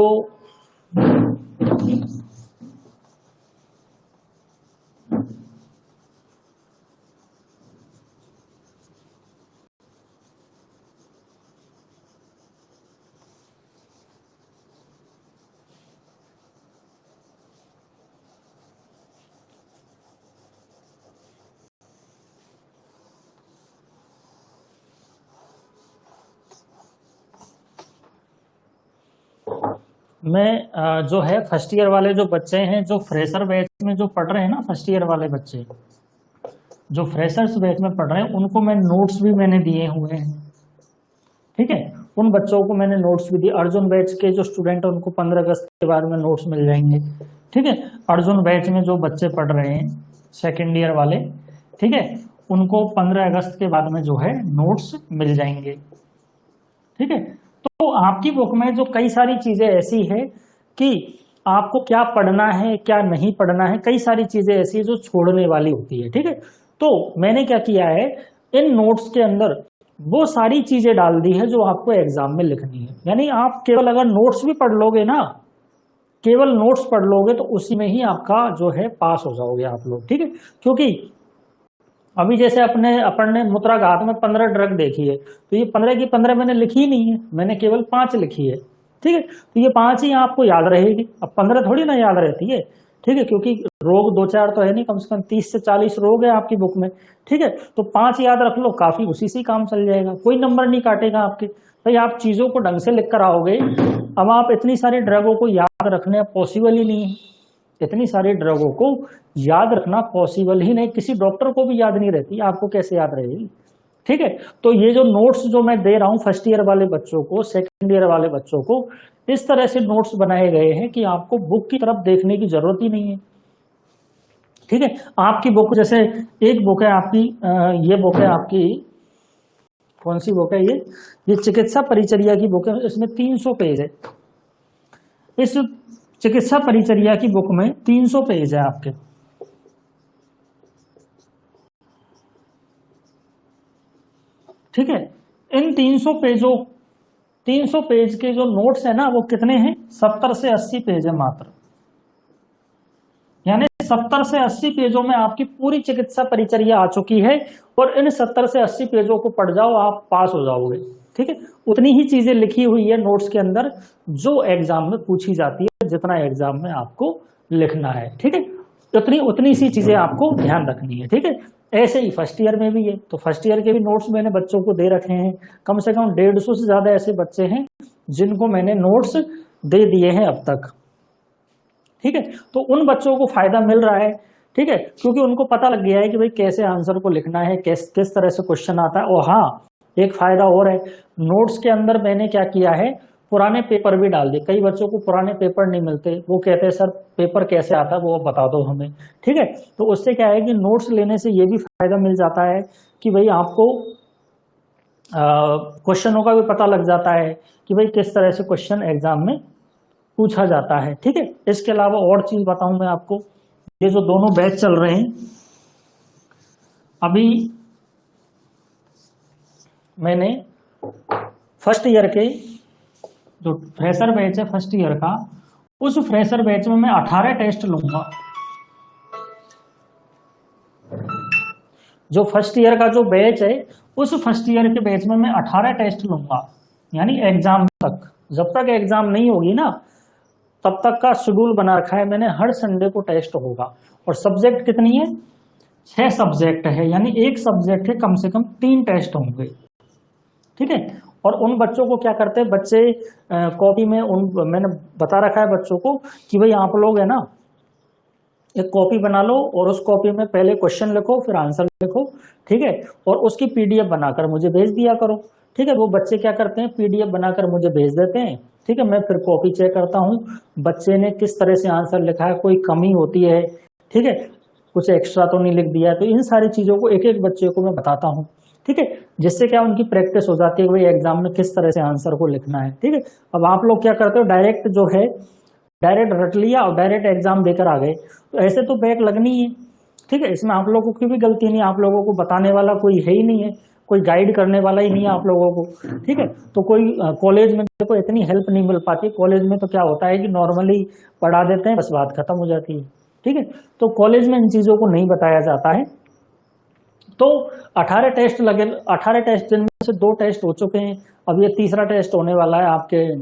मैं जो है फर्स्ट ईयर वाले जो बच्चे हैं, जो फ्रेशर बैच में जो पढ़ रहे हैं ना, फर्स्ट ईयर वाले बच्चे जो फ्रेशर्स बैच में पढ़ रहे हैं, उनको मैं नोट्स भी मैंने दिए हुए हैं। ठीक है, उन बच्चों को मैंने नोट्स भी दिए। अर्जुन बैच के जो स्टूडेंट हैं उनको 15 अगस्त के बाद में नोट्स मिल जाएंगे। ठीक है, अर्जुन बैच में जो बच्चे पढ़ रहे हैं सेकेंड ईयर वाले, ठीक है, उनको 15 अगस्त के बाद में जो है नोट्स मिल जाएंगे। ठीक है, तो आपकी बुक में जो कई सारी चीजें ऐसी है कि आपको क्या पढ़ना है क्या नहीं पढ़ना है, कई सारी चीजें ऐसी है जो छोड़ने वाली होती है। ठीक है, तो मैंने क्या किया है, इन नोट्स के अंदर वो सारी चीजें डाल दी है जो आपको एग्जाम में लिखनी है। यानी आप केवल अगर नोट्स भी पढ़ लोगे ना, केवल नोट्स पढ़ लोगे तो उसी में ही आपका जो है पास हो जाओगे आप लोग, ठीक है। क्योंकि अभी जैसे अपन ने मूत्राघात में 15 ड्रग देखी है, तो ये 15 की 15 मैंने लिखी ही नहीं है, मैंने केवल 5 लिखी है, ठीक है। तो ये 5 ही आपको याद रहेगी, अब 15 थोड़ी ना याद रहती है, ठीक है। क्योंकि रोग 2-4 तो है नहीं, कम से कम 30 से 40 रोग है आपकी बुक में, ठीक है। तो 5 याद रख लो, काफी, उसी से ही काम चल जाएगा, कोई नंबर नहीं काटेगा आपके। भाई आप चीजों को ढंग से लिख कर आओगे। अब आप इतनी सारी ड्रगों को याद रखने पॉसिबल ही नहीं है, इतनी सारी ड्रगों को याद रखना पॉसिबल ही नहीं, किसी डॉक्टर को भी याद नहीं रहती, आपको कैसे याद रहेगी, ठीक है। तो ये जो नोट्स जो मैं दे रहा हूं फर्स्ट ईयर वाले बच्चों को, सेकंड ईयर वाले बच्चों को, इस तरह से नोट्स बनाए गए हैं कि आपको बुक की तरफ देखने की जरूरत ही नहीं है, ठीक है। आपकी बुक, जैसे एक बुक है आपकी, ये बुक है आपकी, कौन सी बुक है ये चिकित्सा परिचर्या की बुक है, इसमें 300 पेज है। इस चिकित्सा परिचर्या की बुक में 300 पेज है आपके, ठीक है। इन 300 पेज के जो नोट्स है ना, वो कितने हैं, 70 से 80 पेज है मात्र। यानी 70 से 80 पेजों में आपकी पूरी चिकित्सा परिचर्या आ चुकी है, और इन 70 से 80 पेजों को पढ़ जाओ, आप पास हो जाओगे, ठीक है। उतनी ही चीजें लिखी हुई है नोट्स के अंदर जो एग्जाम में पूछी जाती है, जितना एग्जाम में आपको लिखना है, ठीक है। उतनी सी चीजें आपको ध्यान रखनी है, ठीक है। ऐसे ही फर्स्ट ईयर में भी है, तो फर्स्ट ईयर के भी नोट्स मैंने बच्चों को दे रखे हैं। कम से कम 150 से ज्यादा ऐसे बच्चे हैं जिनको मैंने नोट्स दे दिए हैं अब तक, ठीक है। तो उन बच्चों को फायदा मिल रहा है, ठीक है, क्योंकि उनको पता लग गया है कि भाई कैसे आंसर को लिखना है, किस तरह से क्वेश्चन आता है। और हाँ, एक फायदा और है, नोट्स के अंदर मैंने क्या किया है, पुराने पेपर भी डाल दिए। कई बच्चों को पुराने पेपर नहीं मिलते, वो कहते हैं सर पेपर कैसे आता है वो बता दो हमें, ठीक है। तो उससे क्या है कि नोट्स लेने से ये भी फायदा मिल जाता है कि भाई आपको क्वेश्चनों का भी पता लग जाता है कि भाई किस तरह से क्वेश्चन एग्जाम में पूछा जाता है, ठीक है। इसके अलावा और चीज बताऊं मैं आपको, ये जो दोनों बैच चल रहे हैं, अभी मैंने फर्स्ट ईयर के जो फ्रेशर बैच है फर्स्ट ईयर का, उस फ्रेशर बैच में मैं 18 टेस्ट लूंगा। जो फर्स्ट ईयर का जो बैच है, उस फर्स्ट ईयर के बैच में मैं 18 टेस्ट लूंगा। यानी एग्जाम तक, जब तक एग्जाम नहीं होगी ना, तब तक का शेड्यूल बना रखा है मैंने, हर संडे को टेस्ट होगा। और सब्जेक्ट कितनी है, 6 सब्जेक्ट है, यानी एक सब्जेक्ट है कम से कम 3 टेस्ट होंगे, ठीक है। और उन बच्चों को क्या करते हैं बच्चे, कॉपी में मैंने बता रखा है बच्चों को कि भाई आप लोग है ना, एक कॉपी बना लो और उस कॉपी में पहले क्वेश्चन लिखो, फिर आंसर लिखो, ठीक है। और उसकी पीडीएफ बनाकर मुझे भेज दिया करो, ठीक है। वो बच्चे क्या करते हैं, पीडीएफ बनाकर मुझे भेज देते हैं, ठीक है। मैं फिर कॉपी चेक करता हूँ बच्चे ने किस तरह से आंसर लिखा है, कोई कमी होती है, ठीक है, कुछ एक्स्ट्रा तो नहीं लिख दिया। तो इन सारी चीजों को एक एक बच्चे को मैं बताता हूँ, ठीक है, जिससे क्या उनकी प्रैक्टिस हो जाती है कि भाई एग्जाम में किस तरह से आंसर को लिखना है, ठीक है। अब आप लोग क्या करते हो, डायरेक्ट जो है डायरेक्ट रट लिया और डायरेक्ट एग्जाम देकर आ गए, तो ऐसे तो बैक लगनी है, ठीक है। इसमें आप लोगों की भी गलती नहीं, आप लोगों को बताने वाला कोई है ही नहीं है, कोई गाइड करने वाला ही नहीं है आप लोगों को, ठीक है। तो कोई कॉलेज में देखो इतनी हेल्प नहीं मिल पाती। कॉलेज में तो क्या होता है कि नॉर्मली पढ़ा देते हैं, बस बात खत्म हो जाती है, ठीक है। तो कॉलेज में इन चीजों को नहीं बताया जाता है। तो 18 टेस्ट लगे, 18 टेस्ट जिनमें से 2 टेस्ट हो चुके हैं, अब ये तीसरा टेस्ट होने वाला है आपके,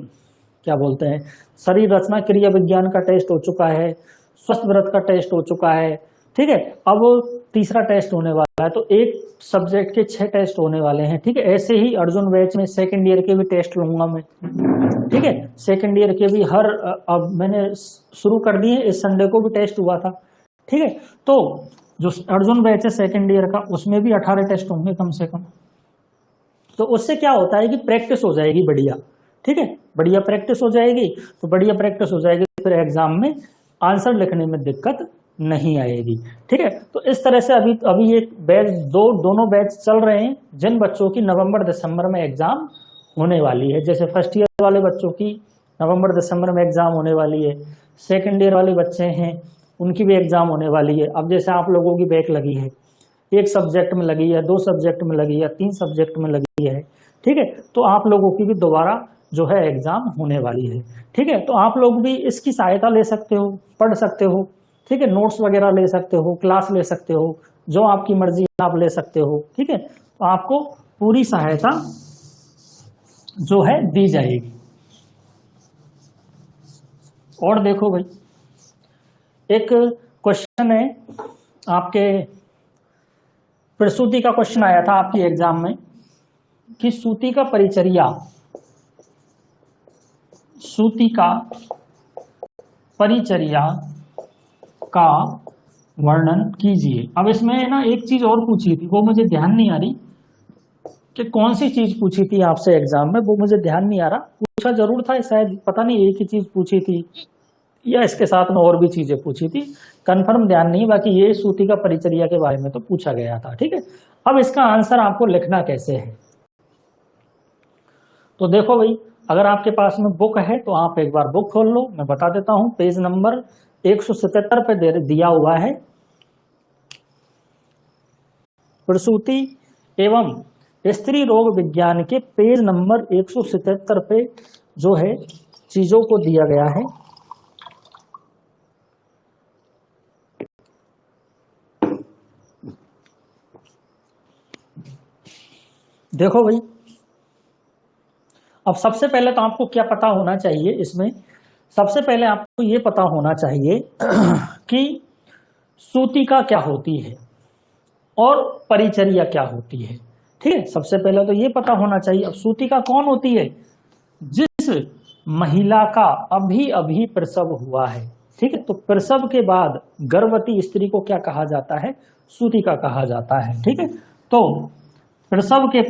क्या बोलते हैं, शरीर रचना क्रिया विज्ञान का टेस्ट हो चुका है, स्वस्थ व्रत का टेस्ट हो चुका है, ठीक है। अब तीसरा टेस्ट होने वाला है, तो एक सब्जेक्ट के 6 टेस्ट होने वाले हैं, ठीक है। ऐसे ही अर्जुन बैच में सेकंड ईयर के भी टेस्ट लूंगा मैं, ठीक है। सेकंड ईयर के भी अब मैंने शुरू कर दिए, इस संडे को भी टेस्ट हुआ था, ठीक है। तो जो अर्जुन बैच है सेकंड ईयर का, उसमें भी 18 टेस्ट होंगे कम से कम। तो उससे क्या होता है कि प्रैक्टिस हो जाएगी बढ़िया, ठीक है, बढ़िया प्रैक्टिस हो जाएगी। तो बढ़िया प्रैक्टिस हो जाएगी, फिर एग्जाम में आंसर लिखने में दिक्कत नहीं आएगी, ठीक है। तो इस तरह से अभी एक बैच दोनों बैच चल रहे हैं, जिन बच्चों की नवंबर दिसंबर में एग्जाम होने वाली है। जैसे फर्स्ट ईयर वाले बच्चों की नवंबर दिसंबर में एग्जाम होने वाली है, सेकेंड ईयर वाले बच्चे हैं उनकी भी एग्जाम होने वाली है। अब जैसे आप लोगों की बैक लगी है, एक सब्जेक्ट में लगी है, 2 सब्जेक्ट में लगी है, 3 सब्जेक्ट में लगी है, ठीक है, तो आप लोगों की भी दोबारा जो है एग्जाम होने वाली है, ठीक है। तो आप लोग भी इसकी सहायता ले सकते हो, पढ़ सकते हो, ठीक है, नोट्स वगैरह ले सकते हो, क्लास ले सकते हो, जो आपकी मर्जी आप ले सकते हो, ठीक है। तो आपको पूरी सहायता जो है दी जाएगी। और देखो भाई, एक क्वेश्चन है आपके, प्रसूति का क्वेश्चन आया था आपकी एग्जाम में कि सूती का परिचर्या, सूती का परिचर्या का वर्णन कीजिए। अब इसमें ना एक चीज और पूछी थी, वो मुझे ध्यान नहीं आ रही कि कौन सी चीज पूछी थी आपसे एग्जाम में, वो मुझे ध्यान नहीं आ रहा। पूछा जरूर था शायद, पता नहीं एक ही चीज पूछी थी या इसके साथ में और भी चीजें पूछी थी, कंफर्म ध्यान नहीं। बाकी ये सूती का परिचर्या के बारे में तो पूछा गया था, ठीक है। अब इसका आंसर आपको लिखना कैसे है, तो देखो भाई, अगर आपके पास में बुक है तो आप एक बार बुक खोल लो, मैं बता देता हूं। पेज नंबर 177 पे दिया हुआ है, प्रसूति एवं स्त्री रोग विज्ञान के पेज नंबर 177 पे जो है चीजों को दिया गया है। देखो भाई, अब सबसे पहले तो आपको क्या पता होना चाहिए इसमें, सबसे पहले आपको ये पता होना चाहिए कि सूतिका क्या होती है और परिचर्या क्या होती है, ठीक है। सबसे पहले तो ये पता होना चाहिए। अब सूतिका कौन होती है? जिस महिला का अभी अभी प्रसव हुआ है, ठीक है। तो प्रसव के बाद गर्भवती स्त्री को क्या कहा जाता है? सूतिका कहा जाता है, ठीक है। तो प्रसव के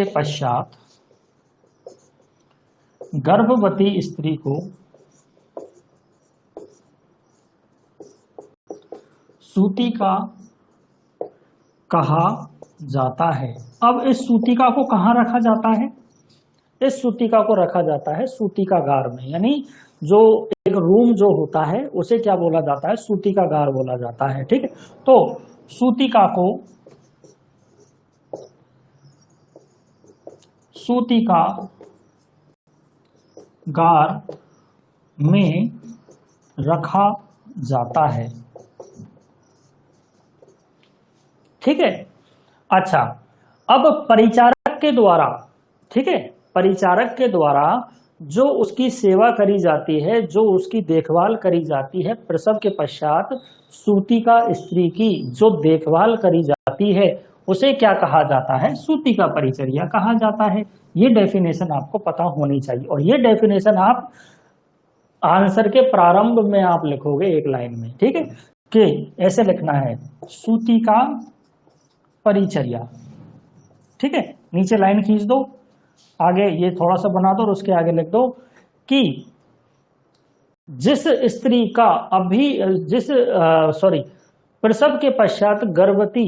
पश्चात गर्भवती स्त्री को सूतिका कहा जाता है। अब इस सूतिका को कहाँ रखा जाता है? इस सूतिका को रखा जाता है सूतिकागार में, यानी जो एक रूम जो होता है उसे क्या बोला जाता है? सूतिकागार बोला जाता है, ठीक है। तो सूतिका को सूतिकागार में रखा जाता है, ठीक है। अच्छा, अब परिचारक के द्वारा, ठीक है, परिचारक के द्वारा जो उसकी सेवा करी जाती है, जो उसकी देखभाल करी जाती है, प्रसव के पश्चात सूतिका स्त्री की जो देखभाल करी जाती है उसे क्या कहा जाता है? सूतिका परिचर्या कहा जाता है। ये डेफिनेशन आपको पता होनी चाहिए, और ये डेफिनेशन आप आंसर के प्रारंभ में आप लिखोगे एक लाइन में, ठीक है, कि ऐसे लिखना है सूतिका परिचर्या, ठीक है। नीचे लाइन खींच दो, आगे ये थोड़ा सा बना दो और उसके आगे लिख दो कि जिस स्त्री का प्रसव के पश्चात गर्भवती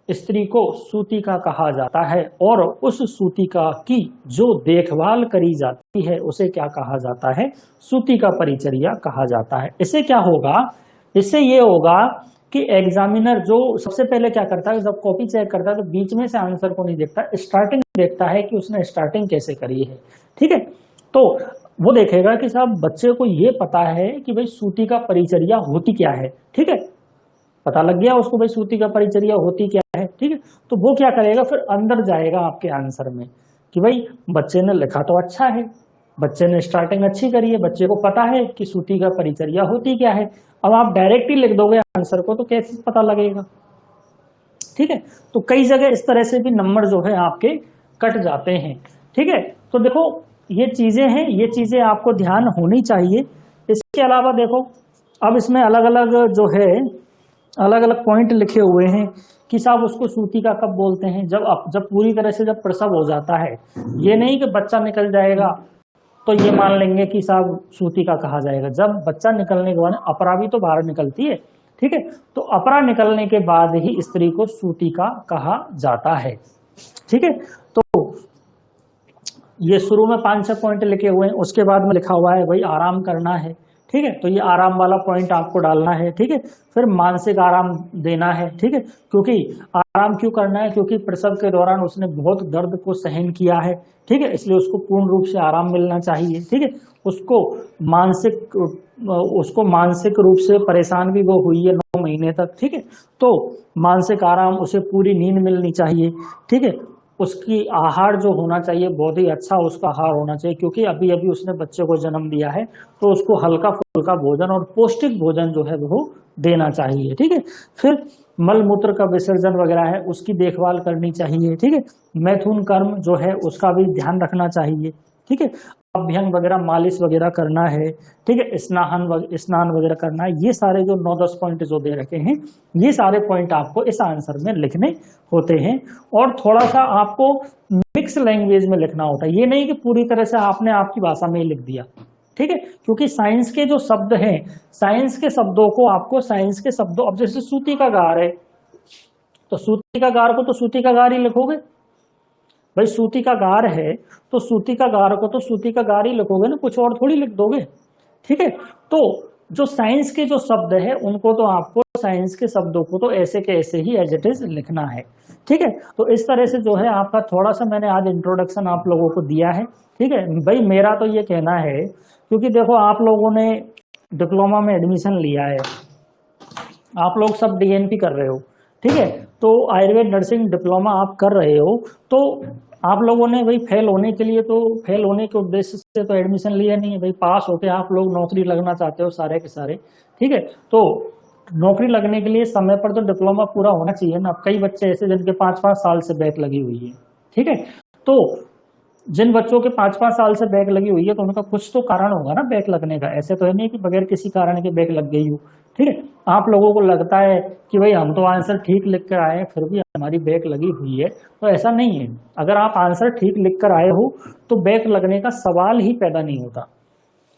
स्त्री को सूतिका कहा जाता है, और उस सूतिका की जो देखभाल करी जाती है उसे क्या कहा जाता है? सूतिका परिचर्या कहा जाता है। इससे क्या होगा? इससे ये होगा कि एग्जामिनर जो सबसे पहले क्या करता है, जब कॉपी चेक करता है तो बीच में से आंसर को नहीं देखता, स्टार्टिंग देखता है कि उसने स्टार्टिंग कैसे करी है, ठीक है। तो वो देखेगा कि साहब बच्चे को ये पता है कि भाई सूतिका परिचर्या होती क्या है, ठीक है, पता लग गया उसको भाई सूतिका परिचर्या होती क्या है, ठीक है। तो वो क्या करेगा, फिर अंदर जाएगा आपके आंसर में कि भाई बच्चे ने लिखा तो अच्छा है, बच्चे ने स्टार्टिंग अच्छी करी है, बच्चे को पता है कि सूतिका परिचर्या होती क्या है। अब आप डायरेक्ट ही लिख दोगे आंसर को तो कैसे पता लगेगा, ठीक है। तो कई जगह इस तरह से भी नंबर जो है आपके कट जाते हैं, ठीक है। तो देखो ये चीजें हैं, ये चीजें आपको ध्यान होनी चाहिए। इसके अलावा देखो, अब इसमें अलग अलग जो है अलग अलग पॉइंट लिखे हुए हैं कि साहब उसको सूतिका कब बोलते हैं? जब पूरी तरह से जब प्रसव हो जाता है, ये नहीं कि बच्चा निकल जाएगा तो ये मान लेंगे कि साहब सूतिका कहा जाएगा। जब बच्चा निकलने के बाद अपरा भी तो बाहर निकलती है, ठीक है, तो अपरा निकलने के बाद ही स्त्री को सूतिका कहा जाता है, ठीक है। तो ये शुरू में 5-6 पॉइंट लिखे हुए हैं, उसके बाद में लिखा हुआ है भाई आराम करना है, ठीक ठीक है। तो ये आराम वाला पॉइंट आपको डालना है, ठीक है। फिर मानसिक आराम देना है, ठीक है, क्योंकि आराम क्यों करना है, क्योंकि प्रसव के दौरान उसने बहुत दर्द को सहन किया है, ठीक है, इसलिए उसको पूर्ण रूप से आराम मिलना चाहिए, ठीक है। उसको मानसिक रूप से परेशान भी वो हुई है 9 महीने तक, ठीक है, तो मानसिक आराम, उसे पूरी नींद मिलनी चाहिए, ठीक है। उसकी आहार जो होना चाहिए बहुत ही अच्छा उसका आहार होना चाहिए, क्योंकि अभी अभी उसने बच्चे को जन्म दिया है, तो उसको हल्का फुल्का भोजन और पौष्टिक भोजन जो है वो देना चाहिए, ठीक है। फिर मल मूत्र का विसर्जन वगैरह है उसकी देखभाल करनी चाहिए, ठीक है। मैथुन कर्म जो है उसका भी ध्यान रखना चाहिए, ठीक है। अभ्यंग वगैरह, मालिश वगैरह करना है, ठीक है, स्नान वगैरह करना है। ये सारे जो 9-10 पॉइंट जो दे रखे हैं, ये सारे पॉइंट आपको इस आंसर में लिखने होते हैं। और थोड़ा सा आपको मिक्स लैंग्वेज में लिखना होता है, ये नहीं कि पूरी तरह से आपने आपकी भाषा में ही लिख दिया, ठीक है, क्योंकि साइंस के जो शब्द हैं, साइंस के शब्दों को आपको साइंस के शब्दों, अब जैसे सूती का गार है, तो सूती का गार को तो सूती का गार ही लिखोगे भाई। सूती का गार है तो सूती का गार को तो सूती का गार ही लिखोगे ना, कुछ और थोड़ी लिख दोगे, ठीक है। तो जो साइंस के जो शब्द है उनको तो आपको साइंस के शब्दों को तो ऐसे के ऐसे ही एज इट इज लिखना है, ठीक है। तो इस तरह से जो है आपका थोड़ा सा मैंने आज इंट्रोडक्शन आप लोगों को दिया है, ठीक है भाई। मेरा तो ये कहना है, क्योंकि देखो आप लोगों ने डिप्लोमा में एडमिशन लिया है, आप लोग सब डीएनपी कर रहे हो, ठीक है, तो आयुर्वेद नर्सिंग डिप्लोमा आप कर रहे हो, तो आप लोगों ने भाई फेल होने के लिए, तो फेल होने के उद्देश्य से तो एडमिशन लिया नहीं है भाई। पास होके आप लोग नौकरी लगना चाहते हो सारे के सारे, ठीक है। तो नौकरी लगने के लिए समय पर तो डिप्लोमा पूरा होना चाहिए ना। अब कई बच्चे ऐसे जिनके 5-5 साल से बैक लगी हुई है, ठीक है। तो जिन बच्चों के 5-5 साल से बैक लगी हुई है तो उनका कुछ तो कारण होगा ना बैक लगने का, ऐसे तो है नहीं कि बगैर किसी कारण के बैक लग गई हो, ठीक है। आप लोगों को लगता है कि भाई हम तो आंसर ठीक लिख कर आए फिर भी हमारी बैक लगी हुई है, तो ऐसा नहीं है। अगर आप आंसर ठीक लिख कर आए हो तो बैक लगने का सवाल ही पैदा नहीं होता,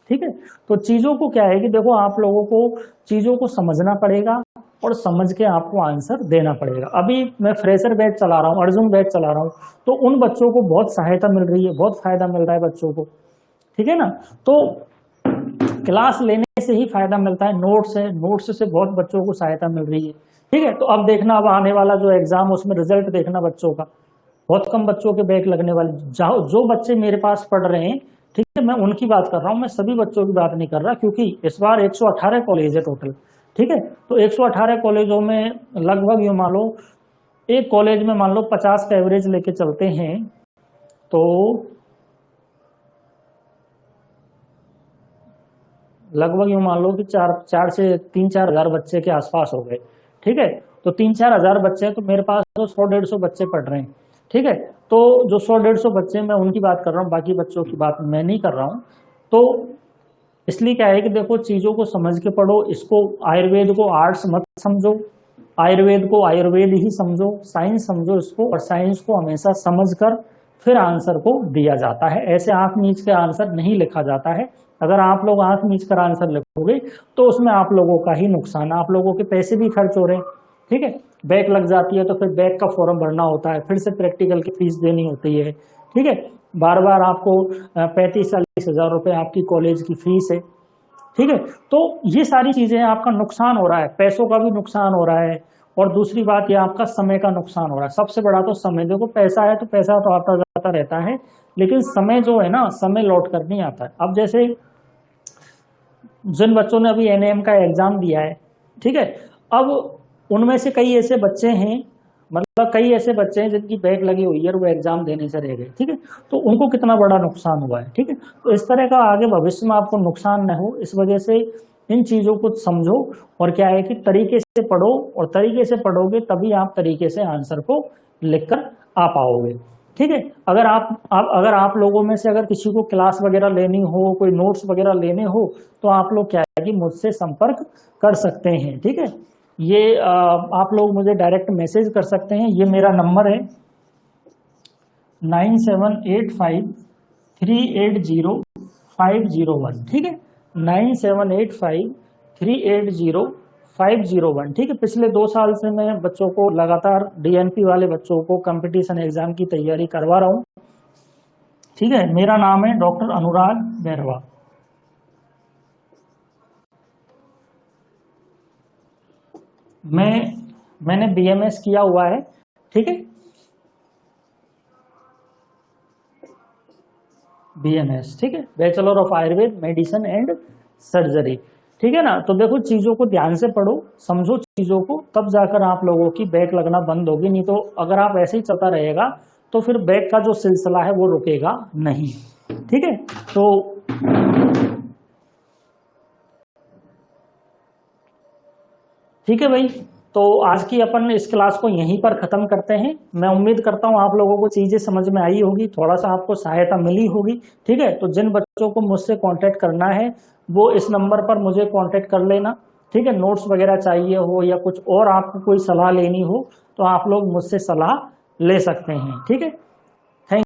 ठीक है। तो चीजों को क्या है कि देखो आप लोगों को चीजों को समझना पड़ेगा और समझ के आपको आंसर देना पड़ेगा। अभी मैं फ्रेशर बैच चला रहा हूँ, अर्जुन बैच चला रहा हूँ, तो उन बच्चों को बहुत सहायता मिल रही है, बहुत फायदा मिल रहा है बच्चों को, ठीक है ना। तो क्लास लेने से ही फायदा मिलता है, नोट्स है, नोट्स से बहुत बच्चों को सहायता मिल रही है, ठीक है। तो अब देखना, अब आने वाला जो एग्जाम उसमें रिजल्ट देखना बच्चों का, बहुत कम बच्चों के बैक लगने वाले। जो बच्चे मेरे पास पढ़ रहे हैं, ठीक है, मैं उनकी बात कर रहा हूँ, मैं सभी बच्चों की बात नहीं कर रहा, क्योंकि इस बार 118 कॉलेज है टोटल, ठीक है। तो 118 कॉलेजों में लगभग ये मान लो एक कॉलेज में मान लो 50 का एवरेज लेके चलते हैं, तो लगभग यूं मान लो कि 3-4 हजार बच्चे के आसपास हो गए, ठीक है। तो 3-4 हजार बच्चे, तो मेरे पास तो 100-150 बच्चे पढ़ रहे हैं, ठीक है। तो जो 100-150 बच्चे, मैं उनकी बात कर रहा हूँ, बाकी बच्चों की बात मैं नहीं कर रहा हूँ। तो इसलिए क्या है कि देखो चीजों को समझ के पढ़ो, इसको आयुर्वेद को आर्ट्स मत समझो, आयुर्वेद को आयुर्वेद ही समझो, साइंस समझो इसको, और साइंस को हमेशा समझकर फिर आंसर को दिया जाता है। ऐसे आंख मीच के आंसर नहीं लिखा जाता है। अगर आप लोग आंख मीच कर आंसर लिखोगे तो उसमें आप लोगों का ही नुकसान है, आप लोगों के पैसे भी खर्च हो रहे हैं, ठीक है। बैक लग जाती है तो फिर बैक का फॉर्म भरना होता है, फिर से प्रैक्टिकल की फीस देनी होती है, ठीक है। बार बार आपको 35-40 हजार रुपए आपकी कॉलेज की फीस है, ठीक है। तो ये सारी चीजें आपका नुकसान हो रहा है, पैसों का भी नुकसान हो रहा है, और दूसरी बात ये आपका समय का नुकसान हो रहा है। सबसे बड़ा तो समय, देखो पैसा है तो पैसा तो आता जाता रहता है, लेकिन समय जो है ना, समय लौट कर नहीं आता है। अब जैसे जिन बच्चों ने अभी एनएम का एग्जाम दिया है, ठीक है, अब उनमें से कई ऐसे बच्चे हैं, मतलब कई ऐसे बच्चे हैं जिनकी बैक लगी हुई है और वो एग्जाम देने से रह गए, ठीक है। तो उनको कितना बड़ा नुकसान हुआ है, ठीक है। तो इस तरह का आगे भविष्य में आपको नुकसान न हो, इस वजह से इन चीजों को समझो, और क्या है कि तरीके से पढ़ो, और तरीके से पढ़ोगे तभी आप तरीके से आंसर को लिखकर आ पाओगे, ठीक है। अगर आप लोगों में से अगर किसी को क्लास वगैरह लेनी हो, कोई नोट्स वगैरह लेने हो, तो आप लोग क्या है कि मुझसे संपर्क कर सकते हैं, ठीक है। ये आप लोग मुझे डायरेक्ट मैसेज कर सकते हैं, ये मेरा नंबर है 9785380501, ठीक है, 9785380501, ठीक है। पिछले 2 साल से मैं बच्चों को लगातार डीएनपी वाले बच्चों को कंपटीशन एग्जाम की तैयारी करवा रहा हूँ, ठीक है। मेरा नाम है डॉक्टर अनुराग बैरवा। मैंने बीएमएस किया हुआ है, ठीक है, बीएमएस, ठीक है, bachelor of Ayurveda medicine and surgery, ठीक है ना। तो देखो चीजों को ध्यान से पढ़ो, समझो चीजों को, तब जाकर आप लोगों की बैक लगना बंद होगी। नहीं तो अगर आप ऐसे ही चलता रहेगा तो फिर बैक का जो सिलसिला है वो रुकेगा नहीं, ठीक है। तो ठीक है भाई, तो आज की अपन इस क्लास को यहीं पर खत्म करते हैं। मैं उम्मीद करता हूं आप लोगों को चीजें समझ में आई होगी, थोड़ा सा आपको सहायता मिली होगी, ठीक है। तो जिन बच्चों को मुझसे कांटेक्ट करना है वो इस नंबर पर मुझे कांटेक्ट कर लेना, ठीक है। नोट्स वगैरह चाहिए हो या कुछ और आपको कोई सलाह लेनी हो तो आप लोग मुझसे सलाह ले सकते हैं, ठीक है। थैंक